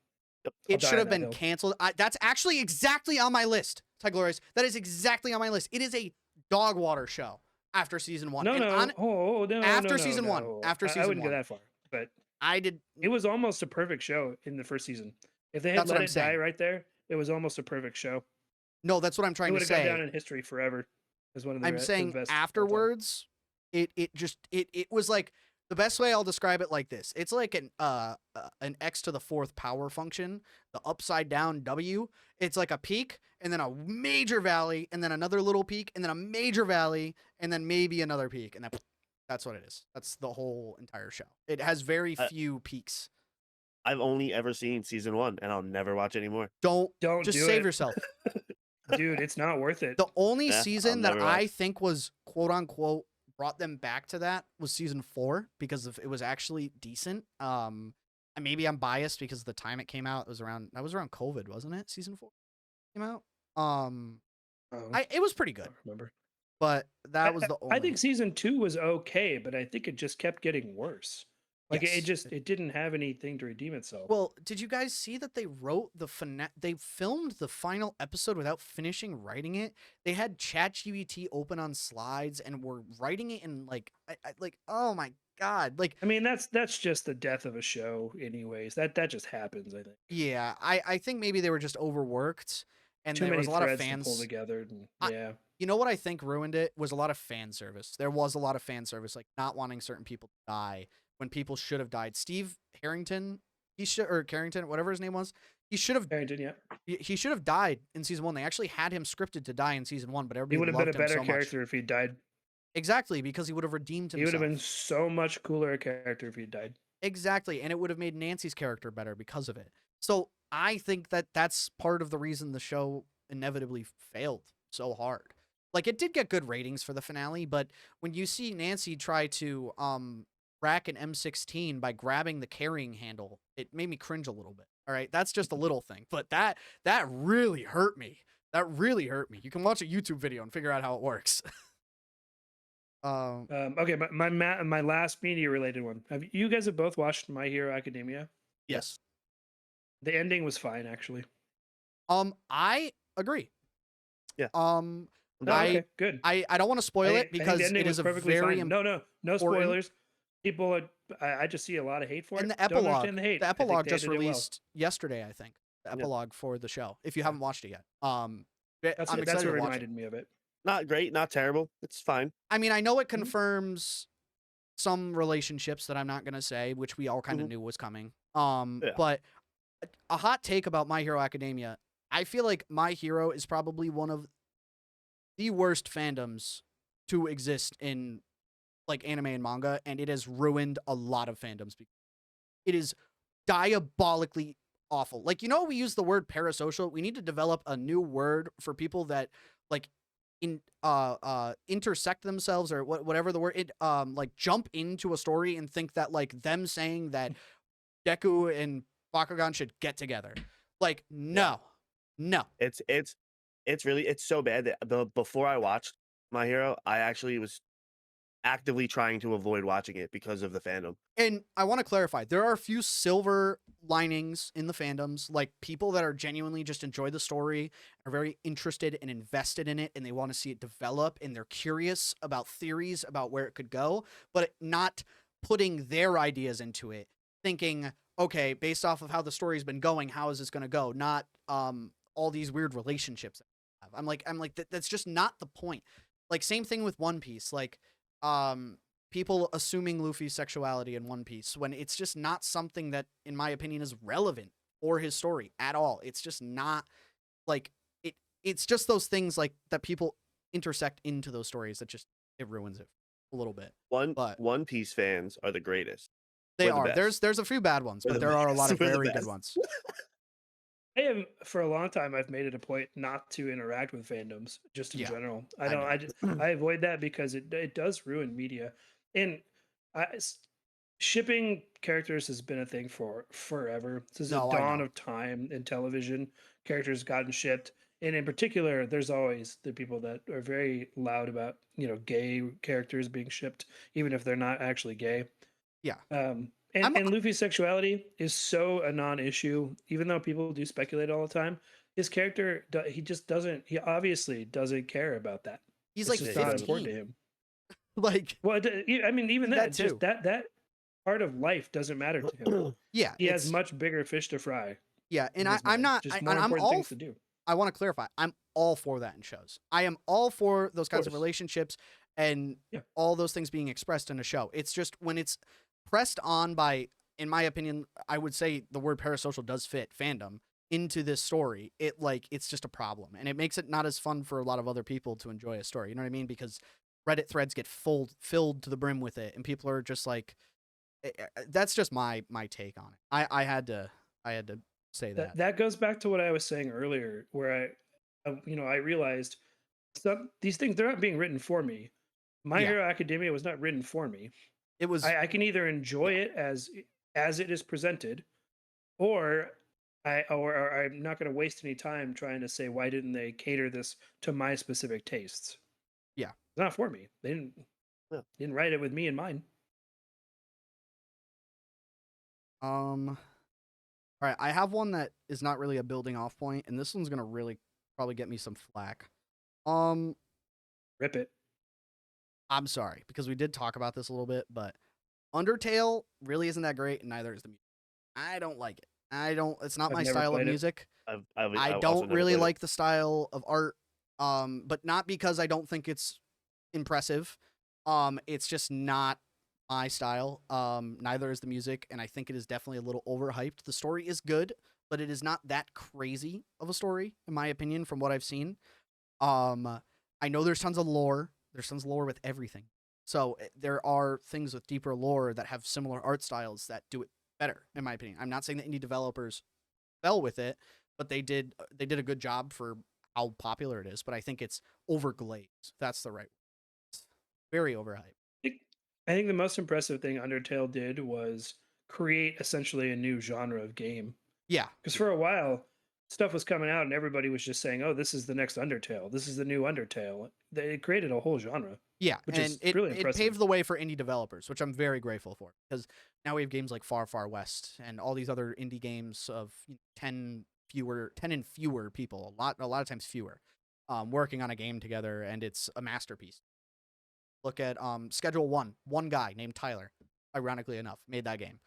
I'll It die should on have that been hill. canceled. That's actually exactly on my list, Ty Glorious. That is exactly on my list. It is a dog water show after season 1. No, And no. after After season one. After I season wouldn't go 1. that far, but I did. it was almost a perfect show in the first season. If they had That's what let I'm it die saying. right there, it was almost a perfect show. No, that's what I'm It trying would to have gone say. down in history forever as one of the I'm the saying best of all time. afterwards, it was like the best way I'll describe it like this. It's like an X to the 4th power function, the upside down W. It's like a peak and then a major valley and then another little peak and then a major valley and then maybe another peak, and that's what it is. That's the whole entire show. It has very few peaks. I've only ever seen season 1, and I'll never watch anymore. Don't do save it. yourself. Dude, it's not worth it. The only Yeah, I'll season that never I watch. think was quote unquote brought them back to that was season 4 because it was actually decent. And maybe I'm biased because of the time it came out. It was around COVID, wasn't it? Season 4 came out. It was pretty I good, don't remember. but that was the only. I think season 2 was okay, but I think it just kept getting worse. Like Yes. it didn't have anything to redeem itself. Well, did you guys see that they wrote they filmed the final episode without finishing writing it? They had ChatGPT open on slides and were writing it in like oh my god. Like, I mean, that's just the death of a show anyways. That just happens, I think. yeah, I think maybe they were just overworked and Too there many was a lot of threads to pull fans. together. And, yeah. You know what I think ruined it was a lot of fan service. There was a lot of fan service, like not wanting certain people to die when people should have died. Steve Harrington, or Carrington, whatever his name was, he should have Harrington, yeah. he should have died in season 1. They actually had him scripted to die in season 1, but He everybody would have loved been a him better so character if he died. much. Exactly, because he would have redeemed himself. He would have been so much cooler a character if he died. Exactly, and it would have made Nancy's character better because of it. So I think that that's part of the reason the show inevitably failed so hard. Like, it did get good ratings for the finale, but when you see Nancy try to rack an M16 by grabbing the carrying handle, it made me cringe a little bit. All right, that's just a little thing, but that really hurt me. That really hurt me. You can watch a YouTube video and figure out how it works. Okay, my last media related one. Have you guys have both watched My Hero Academia? Yes. The ending was fine, actually. I agree. Yeah. No, okay, good. I don't want to spoil it I think the because ending it was is a perfectly very fine. No important- spoilers. People, I just see a lot of hate for it. And the Don't epilogue, understand the hate. the I think epilogue they just did it well. released yesterday, I think. The Yeah. epilogue for the show. If you haven't watched it yet, That's I'm what excited to watch it. reminded me of it. Not great, not terrible. It's fine. I mean, I know it Mhm. confirms some relationships that I'm not gonna say, which we all kind of Mhm. knew was coming. Yeah. But a hot take about My Hero Academia. I feel like My Hero is probably one of the worst fandoms to exist in like anime and manga, and it has ruined a lot of fandoms. It is diabolically awful. Like, we use the word parasocial. We need to develop a new word for people that like intersect themselves or whatever the word like jump into a story and think that like them saying that Deku and Bakugan should get together. Like, Yeah. no. It's so bad that before I watched My Hero, I actually was actively trying to avoid watching it because of the fandom. And I want to clarify, there are a few silver linings in the fandoms, like people that are genuinely just enjoy the story, are very interested and invested in it, and they want to see it develop, and they're curious about theories about where it could go, but not putting their ideas into it, thinking, okay, based off of how the story's been going, how is this going to go? Not all these weird relationships. I'm like, that's just not the point. Like, same thing with One Piece. Like, people assuming Luffy's sexuality in One Piece when it's just not something that, in my opinion, is relevant for his story at all. It's just not like it. It's just those things like that people intersect into those stories that just it ruins it a little bit. But One Piece fans are the greatest. they We're the are. best. There's a few bad ones, We're but the there are a lot best. of We're the very good best. ones. I have for a long time. I've made it a point not to interact with fandoms, just in Yeah, general. I I don't. know. I just I avoid that because it does ruin media, and shipping characters has been a thing for forever. Since the No, I dawn know. of time in television, characters gotten shipped, and in particular, there's always the people that are very loud about gay characters being shipped, even if they're not actually gay. Yeah, And I'm. and Luffy's sexuality is so a non-issue, even though people do speculate all the time. His character, he just doesn't. He obviously doesn't care about that. He's It's like just Yeah, he not doesn't. important to 15. him. Like Well, I mean, even that that, just too. that part of life doesn't matter to him. Yeah, He has it's much bigger fish to fry yeah, in and his I'm mind. not. Just And more I'm important all things to do. Of I want to clarify. I'm all for that in shows. I am all for those kinds of course, relationships and yeah. all those things being expressed in a show. It's just when it's pressed on by, in my opinion, I would say the word parasocial does fit fandom into this story. It's just a problem, and it makes it not as fun for a lot of other people to enjoy a story. You know what I mean? Because Reddit threads get filled to the brim with it, and people are just like, that's just my take on it. I had to say that. That goes back to what I was saying earlier, where I realized these things they're not being written for me. My Yeah, Hero Academia was not written for me. it was. I can either enjoy Yeah. it as it is presented, or or I'm not going to waste any time trying to say why didn't they cater this to my specific tastes. Yeah. It's not for me. They Yeah. didn't write it with me in mind. All right, I have one that is not really a building off point, and this one's gonna really probably get me some flack. Um, Rip it. I'm sorry because we did talk about this a little bit, but Undertale really isn't that great, and neither is the music. I don't like it. I don't. It's not I've my never style of played it. music. I've I also don't never really played it. like the style of art. But not because I don't think it's impressive. It's just not my style. Neither is the music, and I think it is definitely a little overhyped. The story is good, but it is not that crazy of a story, in my opinion, from what I've seen. I know there's tons of lore. There's tons of lore with everything. So there are things with deeper lore that have similar art styles that do it better, in my opinion. I'm not saying that indie developers fell with it, but they did a good job for how popular it is. But I think it's overglazed. That's the right word. It's very overhyped. I think the most impressive thing Undertale did was create essentially a new genre of game. Yeah, Because for a while, stuff was coming out and everybody was just saying, "Oh, this is the next Undertale. This is the new Undertale." They created a whole genre, yeah, which and is it really it impressive. paved the way for indie developers, which I'm very grateful for because now we have games like Far Far West and all these other indie games of 10 and fewer people, a lot of times fewer, working on a game together, and it's a masterpiece. Look at Schedule one guy named Tyler, ironically enough, made that game.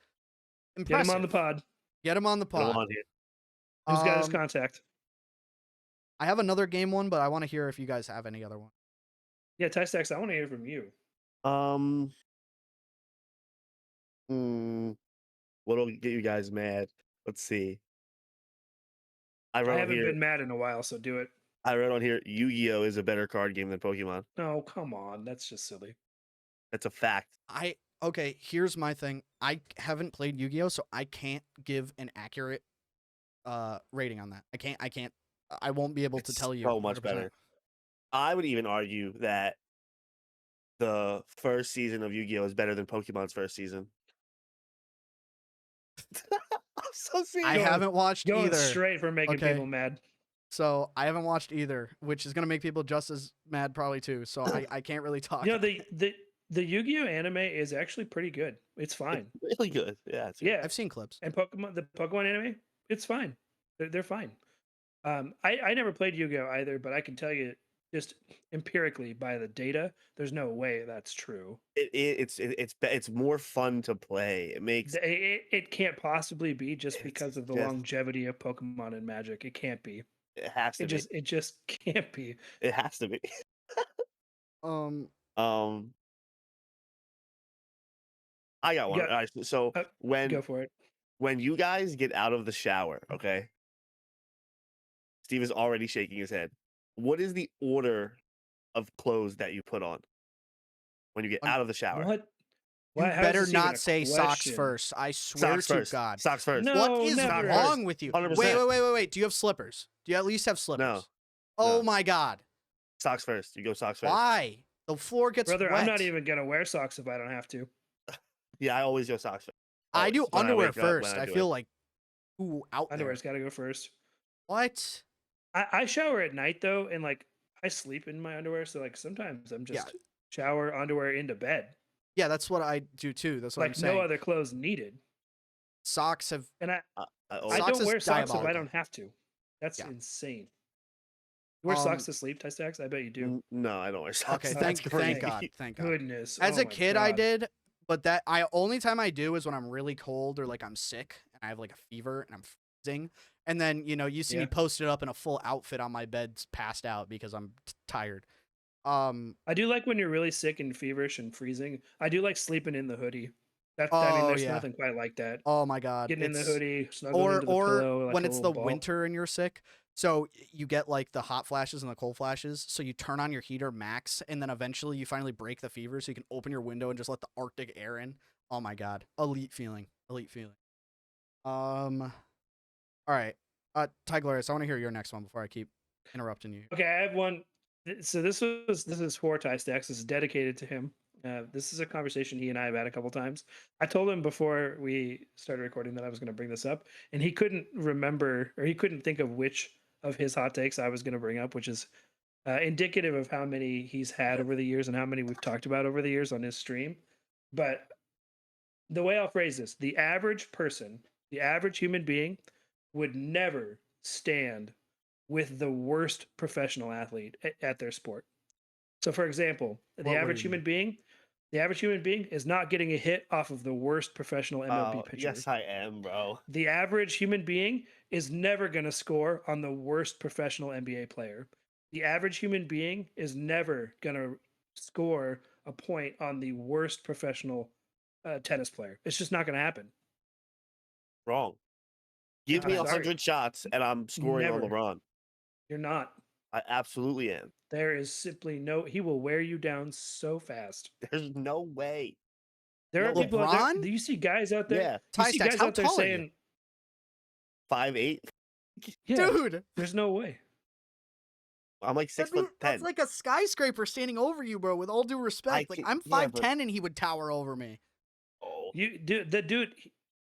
Get Impressive. him on the pod. Get him on the Put 'em pod. on here. Who's got his Um, contact? I have another game one, but I want to hear if you guys have any other one. Yeah, Ty Stacks, I want to hear from you. What'll get you guys mad? Let's see. I I wrote on haven't here. been mad in a while, so do it. I wrote on here. Yu-Gi-Oh is a better card game than Pokemon. No, come on. That's just silly. That's a fact. Okay, here's my thing. I haven't played Yu-Gi-Oh, so I can't give an accurate rating on that. I won't be able to It's tell you so much 100%. better. I would even argue that the first season of Yu-Gi-Oh is better than Pokemon's first season. I'm so serious. I haven't watched Going either. straight for making Okay. people mad. So I haven't watched either, which is gonna make people just as mad probably too. So I can't really talk. You know, the Yu-Gi-Oh anime is actually pretty good. It's fine. It's really good. Yeah. It's Yeah. I've seen clips. And the Pokemon anime, it's fine. They're fine. I never played Yu-Gi-Oh either, but I can tell you just empirically by the data, there's no way that's true. It's more fun to play. It makes It can't possibly be just It's because of the just- longevity of Pokemon and Magic. It can't be. it has to be. It just can't be. It has to be. I got one. Yeah. All right, so Go for it. when you guys get out of the shower, okay? Steve is already shaking his head. What is the order of clothes that you put on when you get out of the shower? What? You How is better this even not a say socks question? first. I swear Socks to first. God. Socks first. No, What is never. wrong with you? 100%. Wait. Do you have slippers? Do you at least have slippers? No. Oh No. my God. Socks first. You go socks first. Why? The floor gets Brother, wet. I'm not even gonna wear socks if I don't have to. Yeah, I always go socks first. I do Always. When underwear wake up, when first. I do feel it. like out there. Underwear's got to go first. What? I shower at night though, and like I sleep in my underwear, so like sometimes I'm just shower underwear into bed. Yeah, that's what I do too. That's what I'm Like saying. no other clothes needed. Socks have. And I always- I Socks don't is wear socks if I diabolical. don't have to. That's Yeah. insane. You wear socks to sleep, Ty Stacks? I bet you do. No, I don't wear socks. Okay, That's thank great. God, thank God. Goodness. As oh a my kid, I God. did, but only time I do is when I'm really cold or like I'm sick and I have like a fever and I'm freezing. And then you see me Yeah. posted up in a full outfit on my bed, passed out because I'm tired. I do like when you're really sick and feverish and freezing. I do like sleeping in the hoodie. I mean, Oh, there's yeah. nothing quite like that. Oh my God, Getting in the it's- hoodie, snuggling into the pillow, like when a it's the little ball. winter and you're sick, so you get like the hot flashes and the cold flashes. So you turn on your heater max, and then eventually you finally break the fever, so you can open your window and just let the Arctic air in. Oh my God, elite feeling. All right, Ty Glorious, I want to hear your next one before I keep interrupting you. Okay, I have one. So this is for Ty Stacks. This is dedicated to him. This is a conversation he and I have had a couple times. I told him before we started recording that I was going to bring this up, and he couldn't remember or he couldn't think of which of his hot takes I was going to bring up, which is indicative of how many he's had over the years and how many we've talked about over the years on his stream. But the way I'll phrase this, the average person, the average human being would never stand with the worst professional athlete at their sport. So for example, What the do average you human being is not getting a hit off of the worst professional MLB Oh, pitcher. yes, I am, bro. The average human being is never going to score on the worst professional NBA player. The average human being is never going to score a point on the worst professional tennis player. It's just not going to happen. Wrong. Give me I'm sorry. 100 shots and I'm scoring on Never. LeBron. You're not. I absolutely am. There is simply he will wear you down so fast. There's no way. There are No, people out there. LeBron? Do you see guys out there? Yeah. You Ty see Stacks, guys how out there tall are you? saying, 5'8". yeah, Dude, there's no way. I'm like 6'10". that's like a skyscraper standing over you, bro. With all due respect, like can- I'm yeah, 5'10" and he would tower over me. Oh.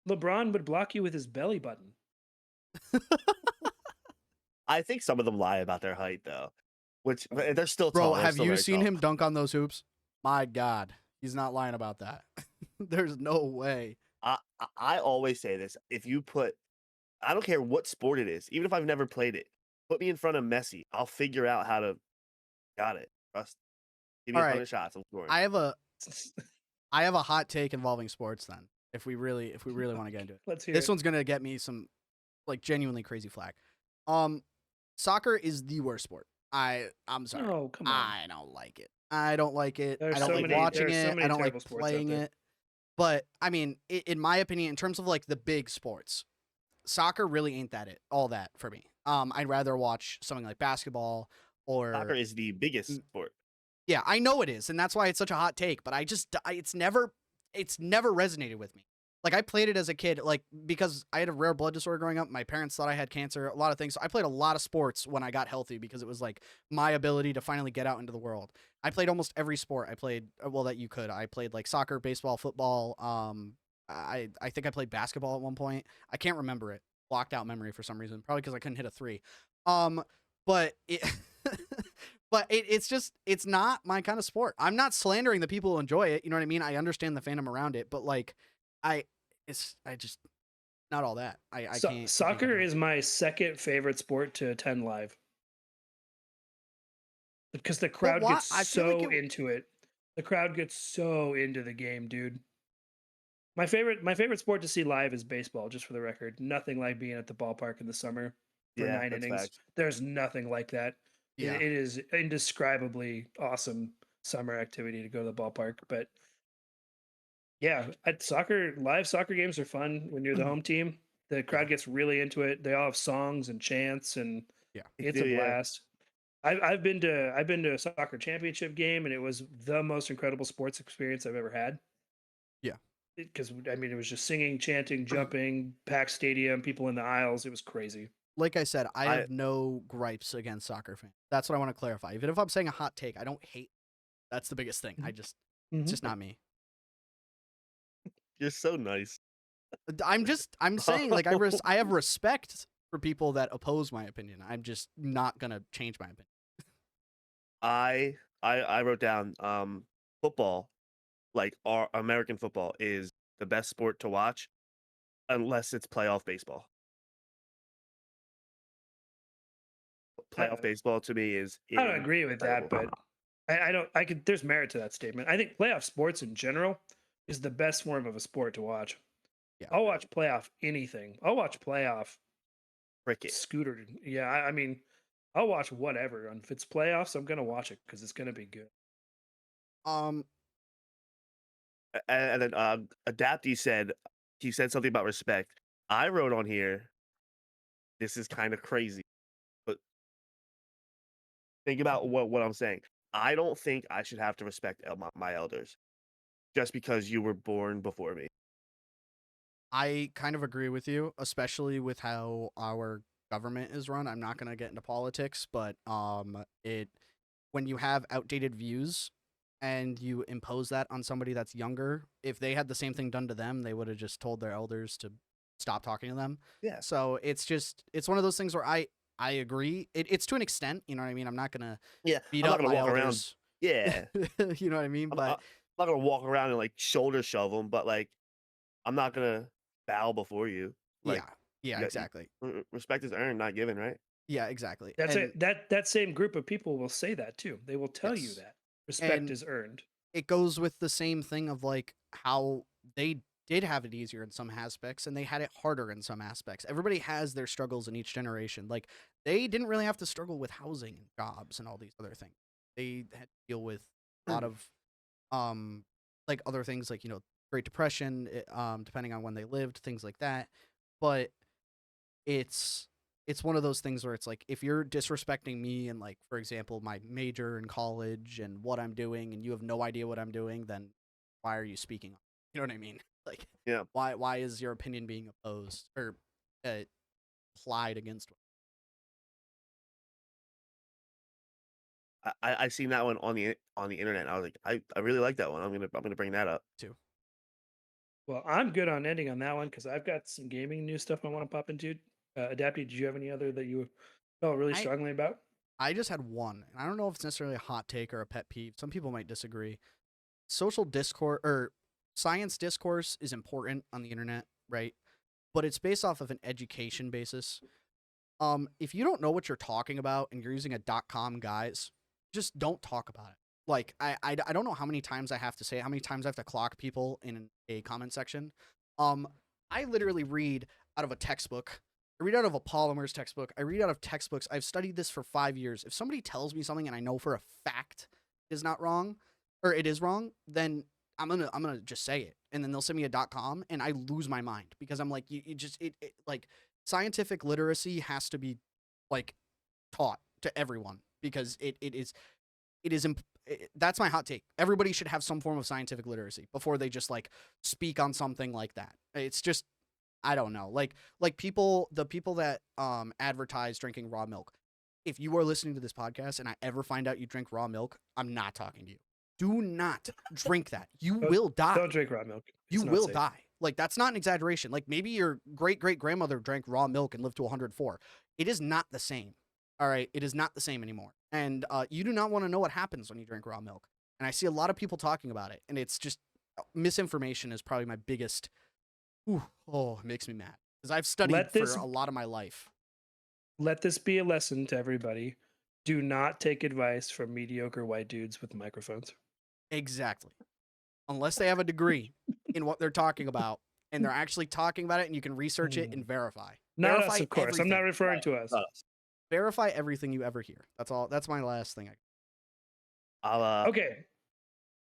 LeBron would block you with his belly button. I think some of them lie about their height though, which they're still Bro, tall. They're have still you very seen tall. him dunk on those hoops? My God, he's not lying about that. There's no way. I always say this: if you put, I don't care what sport it is, even if I've never played it, put me in front of Messi, I'll figure out how to. Got it. Trust. Give me All 100 right. shots. I'm scoring. I have a hot take involving sports. Then, if we really want to get into it, Let's hear this it. one's gonna get me some like genuinely crazy flack. Soccer is the worst sport. I'm sorry. Oh, come on. I don't like it. I don't like it. There's I don't so like many- watching there's so it. many I don't like terrible sports out playing there. it. But I mean, in my opinion, in terms of like the big sports, soccer really ain't all that for me. I'd rather watch something like basketball Soccer or is the biggest sport. yeah, I know it is, and that's why it's such a hot take. But it's never resonated with me. Like I played it as a kid, like because I had a rare blood disorder growing up. My parents thought I had cancer, a lot of things. So I played a lot of sports when I got healthy because it was like my ability to finally get out into the world. I played almost every sport. I played that you could. I played like soccer, baseball, football. I think I played basketball at one point. I can't remember it. Blocked out memory for some reason, probably because I couldn't hit a 3. But it. But it's not my kind of sport. I'm not slandering the people who enjoy it. You know what I mean? I understand the fandom around it, but like, I just not all that. I can't. Soccer is my second favorite sport to attend live because the crowd gets I feel like so into it. The crowd gets so into the game, dude. My favorite sport to see live is baseball. Just for the record, nothing like being at the ballpark in the summer for Yeah, 9 that's innings. facts. There's nothing like that. Yeah. It is indescribably awesome summer activity to go to the ballpark. But yeah, live soccer games are fun when you're the home team. The crowd gets really into it. They all have songs and chants, and Yeah. it's do, a yeah. blast. I've been to a soccer championship game, and it was the most incredible sports experience I've ever had. Yeah. Because I mean, it was just singing, chanting, jumping, packed stadium, people in the aisles. It was crazy. Like I said, I have no gripes against soccer fans. That's what I want to clarify. Even if I'm saying a hot take, I don't hate. That's the biggest thing. It's just not me. You're so nice. I'm saying like I have respect for people that oppose my opinion. I'm just not gonna change my opinion. I wrote down football, like our American football is the best sport to watch unless it's playoff baseball. Playoff baseball to me is I don't agree with that, incredible. but I don't. There's merit to that statement. I think playoff sports in general is the best form of a sport to watch. Yeah. I'll watch playoff anything. I'll watch playoff cricket. scooter. Yeah, I mean, I'll watch whatever. And if it's playoffs, I'm gonna watch it because it's gonna be good. And then Adapty said something about respect. I wrote on here, this is kind of crazy, but think about what I'm saying. I don't think I should have to respect my elders just because you were born before me. I kind of agree with you, especially with how our government is run. I'm not gonna get into politics, but when you have outdated views and you impose that on somebody that's younger, if they had the same thing done to them, they would have just told their elders to stop talking to them. Yeah. So it's one of those things where I agree. It's to an extent, you know what I mean? I'm not gonna beat I'm up not gonna my walk around. elders. Yeah. You know what I mean? I'm But not gonna walk around and like shoulder shove them, but like I'm not gonna bow before you. Like, yeah, exactly. Respect is earned, not given, right? Yeah, exactly. That's And it. That same group of people will say that too. They will tell you Yes. that respect And is earned. it goes with the same thing of like how they did have it easier in some aspects and they had it harder in some aspects. Everybody has their struggles in each generation. Like they didn't really have to struggle with housing and jobs and all these other things. They had to deal with a lot of like other things like, Great Depression, depending on when they lived, things like that. But it's one of those things where it's like if you're disrespecting me and like for example my major in college and what I'm doing and you have no idea what I'm doing, then why are you speaking? You know what I mean? Like Yeah. why is your opinion being opposed or applied against? I seen that one on the internet. And I was like, I really like that one. I'm gonna bring that up Too. Well, I'm good on ending on that one because I've got some gaming new stuff I want to pop into. Adapty, did you have any other that you felt really strongly about? I just had one, and I don't know if it's necessarily a hot take or a pet peeve. Some people might disagree. Social discourse or science discourse is important on the internet, right? But it's based off of an education basis. If you don't know what you're talking about and you're using a .com guise, just don't talk about it. Like I don't know how many times I have to say it, how many times I have to clock people in a comment section. I literally read out of a textbook I read out of a polymers textbook. I read out of textbooks. I've studied this for 5 years. If somebody tells me something and I know for a fact it is not wrong, or it is wrong, then I'm gonna just say it, and then they'll send me a .com, and I lose my mind because I'm like, you just like scientific literacy has to be like taught to everyone because that's my hot take. Everybody should have some form of scientific literacy before they just like speak on something like that. It's just I don't know. Like the people that advertise drinking raw milk. If you are listening to this podcast and I ever find out you drink raw milk, I'm not talking to you. Do not drink that. You will die. Don't drink raw milk. You It's not will safe. die. Like that's not an exaggeration. Like maybe your great grandmother drank raw milk and lived to 104. It is not the same. All right, it is not the same anymore. And you do not want to know what happens when you drink raw milk. And I see a lot of people talking about it, and it's just misinformation is probably my biggest. It makes me mad because I've studied for a lot of my life. Let this be a lesson to everybody. Do not take advice from mediocre white dudes with microphones. Exactly. Unless they have a degree in what they're talking about, and they're actually talking about it, and you can research it and verify. Not verify us, of course. I'm not everything. referring to us. Verify everything you ever hear. That's all. That's my last thing. I'll Okay.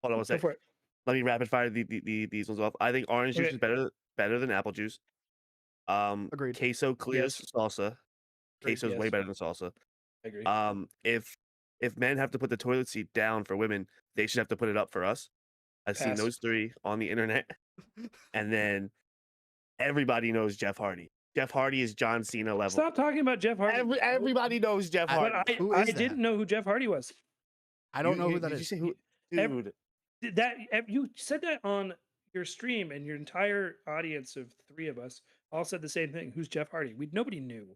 hold on one Go second. for it. Let me rapid fire these ones off. I think orange juice Okay. is better than apple juice. Agreed. Queso clears salsa. Agreed, Queso is way yes. better than salsa. I agree. If men have to put the toilet seat down for women, they should have to put it up for us. I've seen Pass. those three on the internet. And then everybody knows Jeff Hardy. Jeff Hardy is John Cena level. Stop talking about Jeff Hardy. Everybody knows Jeff Hardy. But Who I is that? didn't know who Jeff Hardy was. I don't know who that did is. you say who? Ev- Dude, You said that on your stream, and your entire audience of 3 of us all said the same thing. Who's Jeff Hardy? Nobody knew.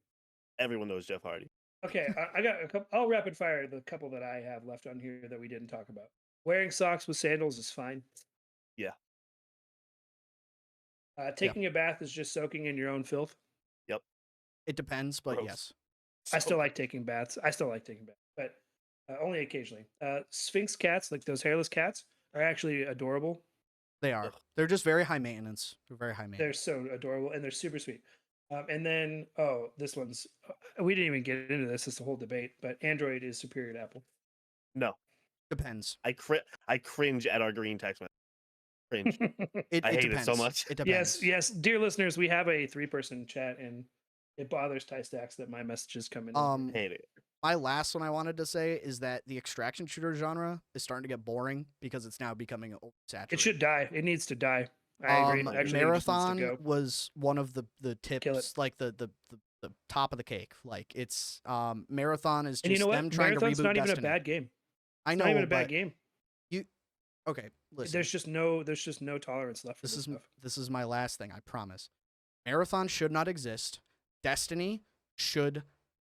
everyone knows Jeff Hardy. Okay, I got a couple. I'll rapid fire the couple that I have left on here that we didn't talk about. Wearing socks with sandals is fine. Yeah. Taking a bath is just soaking in your own filth. It depends, but Gross. yes. I still like taking baths. But only occasionally. Sphinx cats, like those hairless cats, are actually adorable. They are. Ugh. They're just very high maintenance. They're very high They're maintenance. so adorable and they're super sweet. And then, this one's, we didn't even get into this. It's a whole debate, but Android is superior to Apple. No, Depends. I cringe at our green text message. Cringe. It I hate it depends. so much. It depends. Yes, dear listeners, we have a 3-person chat, and it bothers Ty Stacks that my messages come in. I hate it. My last one I wanted to say is that the extraction shooter genre is starting to get boring because it's now becoming oversaturated. It should die. It needs to die. I agree. Actually, it just needs to Marathon go. was one of the tips, it. like the top of the cake. Like it's Marathon is just And you know what? them trying Marathon's to reboot not even Destiny. a bad game. I It's know, not even a but bad game. okay, listen. There's just no tolerance left for This this is stuff. this is my last thing. I promise. Marathon should not exist. Destiny should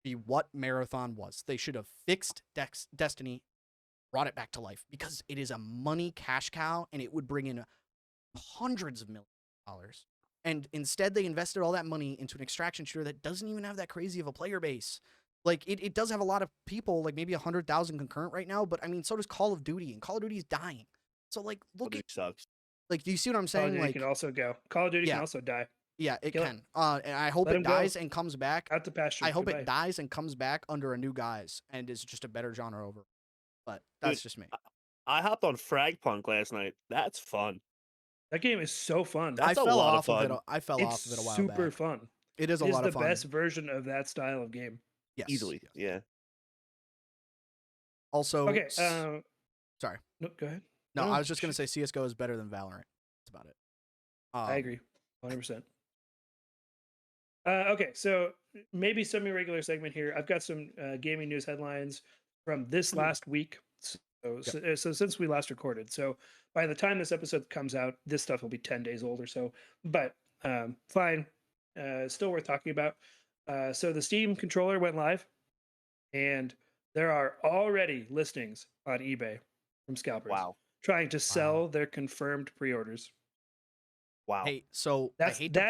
be what Marathon was. They should have fixed Destiny, brought it back to life because it is a money cash cow and it would bring in hundreds of millions of dollars. And instead, they invested all that money into an extraction shooter that doesn't even have that crazy of a player base. Like it does have a lot of people, like maybe 100,000 concurrent right now. But I mean, so does Call of Duty, and Call of Duty is dying. So like, look at Sucks. like, do you see what I'm Call of saying? Duty Like, can also go. Call of Duty Yeah. can also die. yeah, it kill it. can. And I hope Let it 'em go. dies and comes back. Out to pasture. I hope Goodbye. it dies and comes back under a new guise and is just a better genre over. But that's just me. I hopped on Fragpunk last night. That's fun. That game is so fun. That's I a fell lot of off of it. fun. I fell it's off of it a while super back. fun. It is a It is lot the of fun. best version of that style of game. Yes. Easily. yes. Yeah. Also, Okay. sorry. No, go ahead. No, no, I was just gonna shoot. say CS:GO is better than Valorant. That's about it. I agree, 100%. Okay, so maybe some irregular segment here. I've got some gaming news headlines from this last week. So since we last recorded. So by the time this episode comes out, this stuff will be 10 days old or so. But fine, still worth talking about. So the Steam controller went live, and there are already listings on eBay from scalpers Wow. trying to sell their confirmed pre-orders. Wow. Hey, so That's I hate to,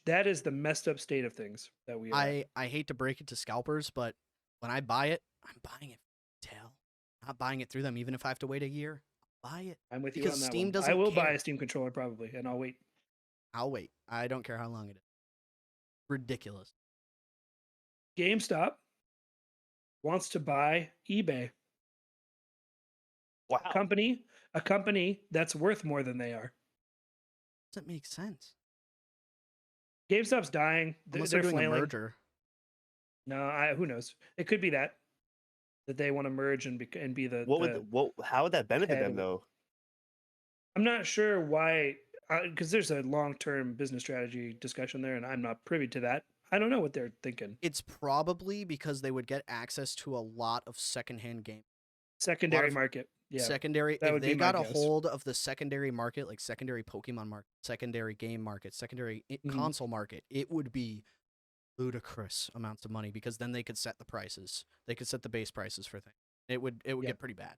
that is the messed up state of things that we are. I hate to break it to scalpers, but when I buy it, I'm buying it for retail. I'm not buying it through them, even if I have to wait a year. I'll buy it. I'm with you because on that Steam one. I doesn't will buy care. a Steam controller probably, and I'll wait. I'll wait. I don't care how long it is. Ridiculous. GameStop wants to buy eBay, Wow. a company that's worth more than they are. Doesn't make sense. GameStop's dying. Unless They're they're doing flailing. a merger. No, who knows? It could be that they want to merge and be the. How would that benefit head them of- though? I'm not sure why, because there's a long-term business strategy discussion there, and I'm not privy to that. I don't know what they're thinking. It's probably because they would get access to a lot of secondhand games. Secondary of market. Yeah. Secondary. that If would be they my got a guess. hold of the secondary market, like secondary Pokemon market, secondary game market, secondary Mhm. console market, it would be ludicrous amounts of money because then they could set the prices. They could set the base prices for things. It would Yeah. get pretty bad.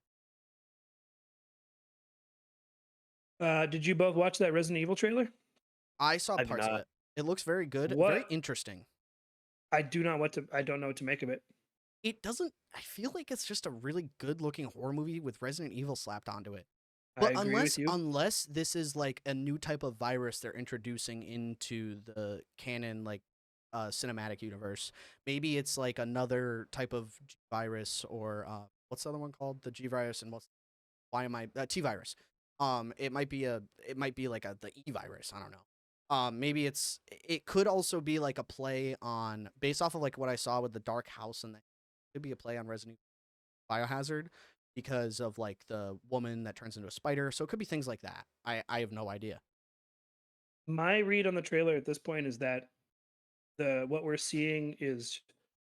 Did you both watch that Resident Evil trailer? I saw I did parts of not. it. It looks very good, very What? interesting. I don't know what to make of it. It doesn't. I feel like it's just a really good-looking horror movie with Resident Evil slapped onto it. I But agree with you. unless this is like a new type of virus they're introducing into the canon like cinematic universe, maybe it's like another type of G virus or what's the other one called? The G virus and T virus. It might be like the E virus. I don't know. Maybe it could also be like a play on based off of like what I saw with the Dark House and that could be a play on Resident Evil Biohazard because of like the woman that turns into a spider. So it could be things like that. I have no idea. My read on the trailer at this point is that what we're seeing is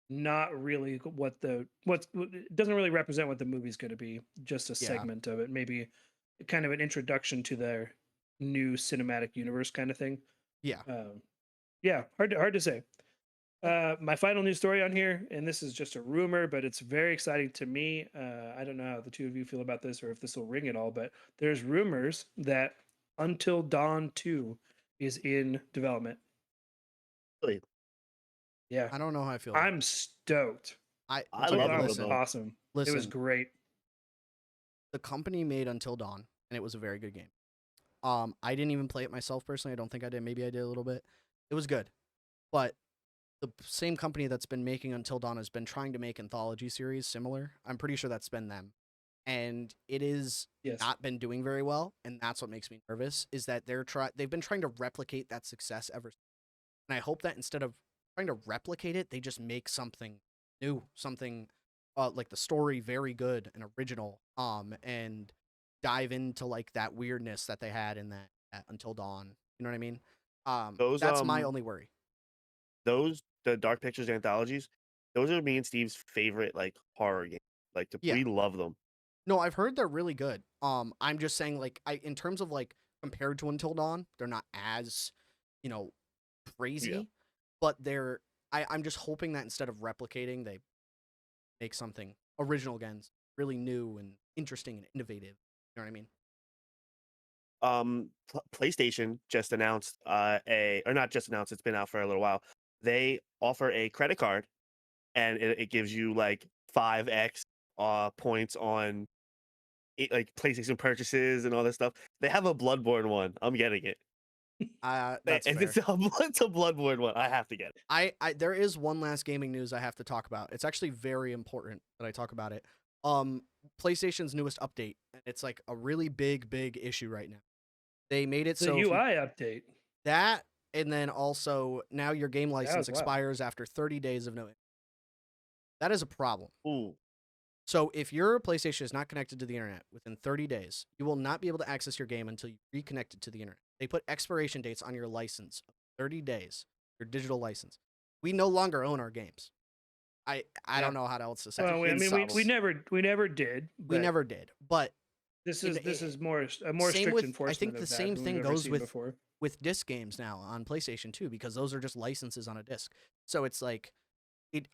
not really it doesn't really represent what the movie's going to be. Just a Yeah. segment of it, maybe kind of an introduction to their new cinematic universe kind of thing. Yeah. Yeah, hard to say. My final news story on here, and this is just a rumor, but it's very exciting to me. I don't know how the two of you feel about this or if this will ring at all, but there's rumors that Until Dawn 2 is in development. Really? Yeah, I don't know how I feel. I'm stoked. I Until love Dawn Until was Dawn. awesome. It was Listen, great. the company made Until Dawn, and it was a very good game. I didn't even play it myself personally. I don't think I did. Maybe I did a little bit. It was good, but the same company that's been making Until Dawn has been trying to make anthology series similar. I'm pretty sure that's been them, and it is Yes. not been doing very well. And that's what makes me nervous. Is that they've been trying to replicate that success ever, and I hope that instead of trying to replicate it, they just make something new, something like the story very good and original, and dive into like that weirdness that they had in that Until Dawn. You know what I mean? Those, That's my only worry. The Dark Pictures anthologies, those are me and Steve's favorite like horror games. Like Yeah. we love them. No, I've heard they're really good. I'm just saying like in terms of like compared to Until Dawn, they're not as, crazy, but I'm just hoping that instead of replicating, they make something original again, really new and interesting and innovative. You know what I mean? PlayStation just announced or not just announced, it's been out for a little while. They offer a credit card and it gives you like 5x points on like PlayStation purchases and all this stuff. They have a Bloodborne one. I'm getting it. That's fair. It's a Bloodborne one. I have to get it. There is one last gaming news I have to talk about. It's actually very important that I talk about it. PlayStation's newest update. It's like a really big issue right now. They made it The so UI update. that, and then also now your game license as well. expires after 30 days of no internet. That is a problem. Ooh. So if your PlayStation is not connected to the internet within 30 days, you will not be able to access your game until you reconnect it to the internet. They put expiration dates on your license of 30 days, your digital license. We no longer own our games. I don't know how else to say. Well, it. we never did. We never did. But This in- is more a more same strict with- I enforcement. think of the that same than thing we've ever goes seen with- before. with disc games now on PlayStation 2 because those are just licenses on a disc. So it's like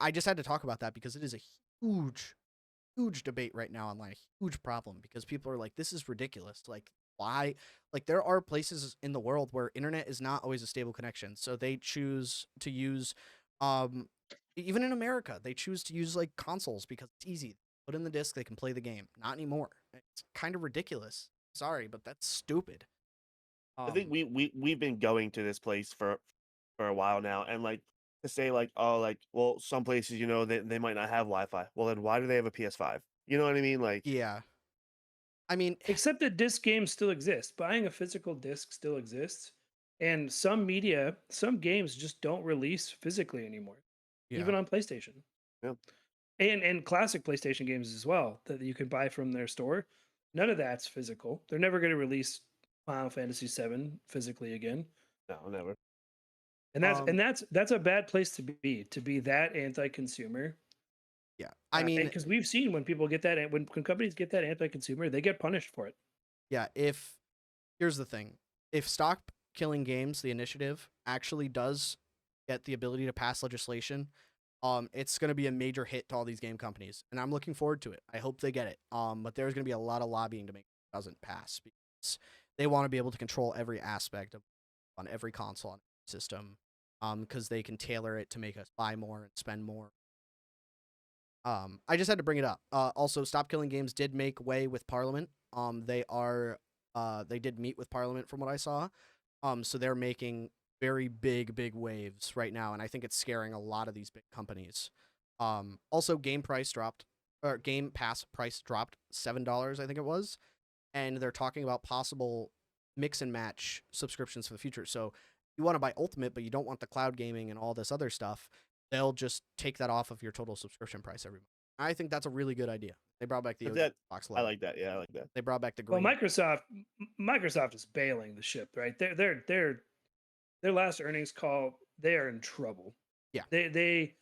I just had to talk about that because it is a huge debate right now online, a huge problem because people are like, this is ridiculous. Like, why? Like, there are places in the world where internet is not always a stable connection. So they choose to use, even in America, they choose to use like consoles because it's easy. Put in the disc, they can play the game. Not anymore. It's kind of ridiculous. Sorry, but that's stupid. I think we've been going to this place for a while now, and like to say like, oh, like, well, some places, they might not have Wi-Fi. Well, then why do they have a PS5? You know what I mean? Like, Yeah. I mean, Except that disc games still exist. Buying a physical disc still exists. And some media, some games just don't release physically anymore, yeah. even on PlayStation. Yeah. And classic PlayStation games as well that you can buy from their store. None of that's physical. They're never going to release Final Fantasy VII physically again. no, never. And that's Um, that's a bad place to be that anti-consumer. yeah. I mean, because we've seen when people get that when companies get that anti-consumer, they get punished for it. yeah, here's the thing. If Stop Killing Games, the initiative, actually does get the ability to pass legislation, it's going to be a major hit to all these game companies, and I'm looking forward to it. I hope they get it. But there's going to be a lot of lobbying to make it doesn't pass because they want to be able to control every aspect of on every console on every system, because they can tailor it to make us buy more and spend more. I just had to bring it up. Also, Stop Killing Games did make way with Parliament. They did meet with Parliament from what I saw. So they're making very big waves right now, and I think it's scaring a lot of these big companies. Also, Game Pass price dropped $7, I think it was, and they're talking about possible mix and match subscriptions for the future. So you want to buy Ultimate, but you don't want the cloud gaming and all this other stuff. They'll just take that off of your total subscription price every month. I think that's a really good idea. They brought back the Xbox I logo. like that. Yeah, I like that. They brought back the Well, green. Microsoft is bailing the ship, right? Their last earnings call, they are in trouble. Yeah. They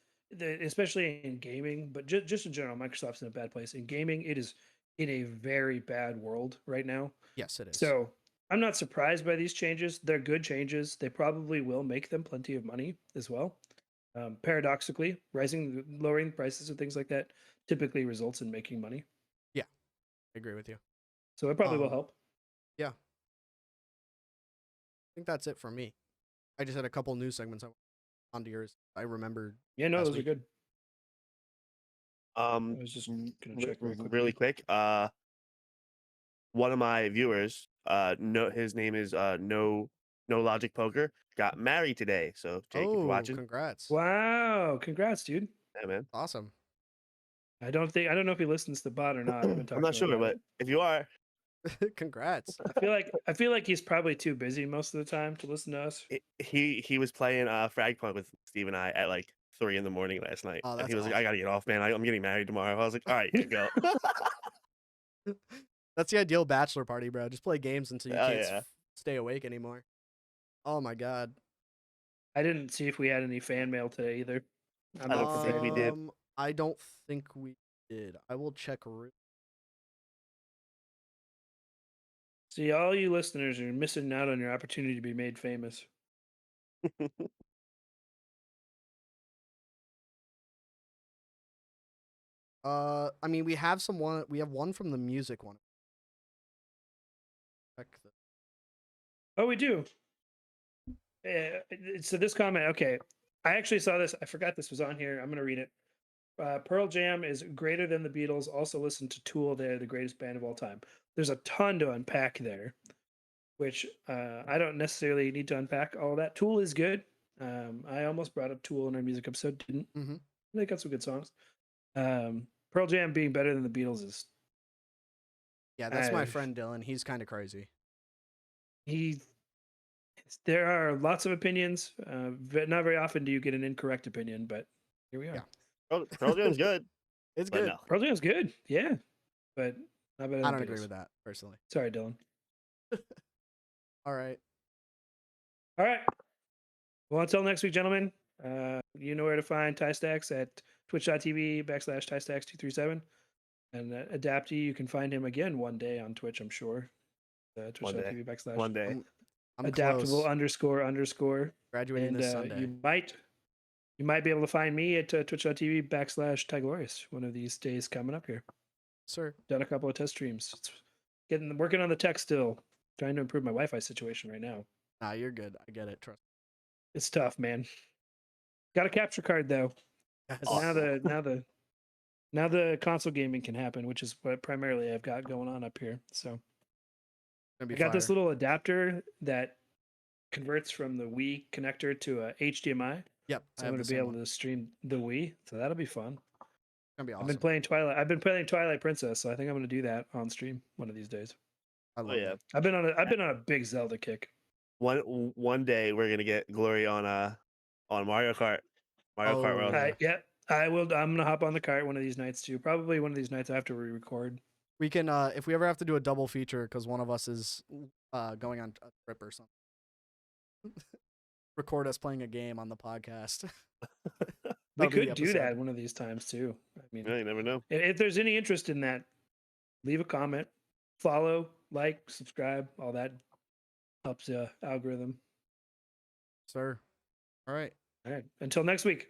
especially in gaming, but just in general, Microsoft's in a bad place. In gaming, it is in a very bad world right now. Yes, it is. So I'm not surprised by these changes. They're good changes. They probably will make them plenty of money as well. Paradoxically, lowering prices and things like that typically results in making money. I agree with you. So it probably will help. Yeah. I think that's it for me. I just had a couple news segments onto yours. I remembered. Yeah, no, last those are week. good. I was just gonna check really quick. One of my viewers, his name is No Logic Poker, got married today. So Jake, if you're watching, Congrats. Wow, congrats, dude. yeah, man. Awesome. I don't know if he listens to the bot or not. I've been talking I'm not to him sure, about but if you are, Congrats. I feel like he's probably too busy most of the time to listen to us. he was playing Frag Punk with Steve and I at like 3 a.m. last night, Oh, and that's he was like, awesome. "I gotta get off, man. I'm getting married tomorrow." I was like, "All right, you go." That's the ideal bachelor party, bro. Just play games until you Oh, can't yeah. stay awake anymore. Oh my god. I didn't see if we had any fan mail today either. I'm I not don't think we prepared. did. I don't think we did. I will check. See, all you listeners are missing out on your opportunity to be made famous. I mean, we have one. We have one from the music one. Check the... Oh, we do. So this comment, okay. I actually saw this. I forgot this was on here. I'm going to read it. Pearl Jam is greater than the Beatles. Also listen to Tool. They're the greatest band of all time. There's a ton to unpack there, which I don't necessarily need to unpack all of that. Tool is good. I almost brought up Tool in our music episode. Didn't. Mm-hmm. They got some good songs. Pearl Jam being better than the Beatles is... Yeah, that's my friend Dylan. He's kind of crazy. There are lots of opinions. Not very often do you get an incorrect opinion, but here we are. Yeah. Pearl Jam's good. It's but good. no. Pearl Jam's good, yeah, but not better than I don't Beatles. agree with that personally. Sorry, Dylan. All right. All right. Well, until next week, gentlemen. You know where to find Tie Stacks at twitch.tv/TieStacks237. And Adapty, you can find him again one day on Twitch, I'm sure. Twitch.tv/ One day. I'm adaptable close. __. Graduating And this Sunday. you might be able to find me at twitch.tv/TyGlorious one of these days coming up here. Sir. Done a couple of test streams. Working on the tech still. Trying to improve my Wi-Fi situation right now. Nah, you're good. I get it. Trust. It's tough, man. Got a capture card though. Yes. Now the console gaming can happen, which is what primarily I've got going on up here. So I got this little adapter that converts from the Wii connector to a HDMI. Yep. So I'm going to be able to stream the Wii. So that'll be fun. Gonna be awesome. I've been playing Twilight. I've been playing Twilight Princess, so I think I'm going to do that on stream one of these days. I Oh love yeah. it. I've been on a big Zelda kick. One day we're gonna get Glory on Mario Kart. Mario Kart Oh, World. yeah. Yeah, I will. I'm going to hop on the cart one of these nights too. Probably one of these nights after we record. We can if we ever have to do a double feature because one of us is going on a trip or something. Record us playing a game on the podcast. We That'll be the could do episode. that one of these times too. I mean, Yeah, you never know. if there's any interest in that, leave a comment, follow, like, subscribe. All that helps the algorithm. Sir. All right. All right. Until next week.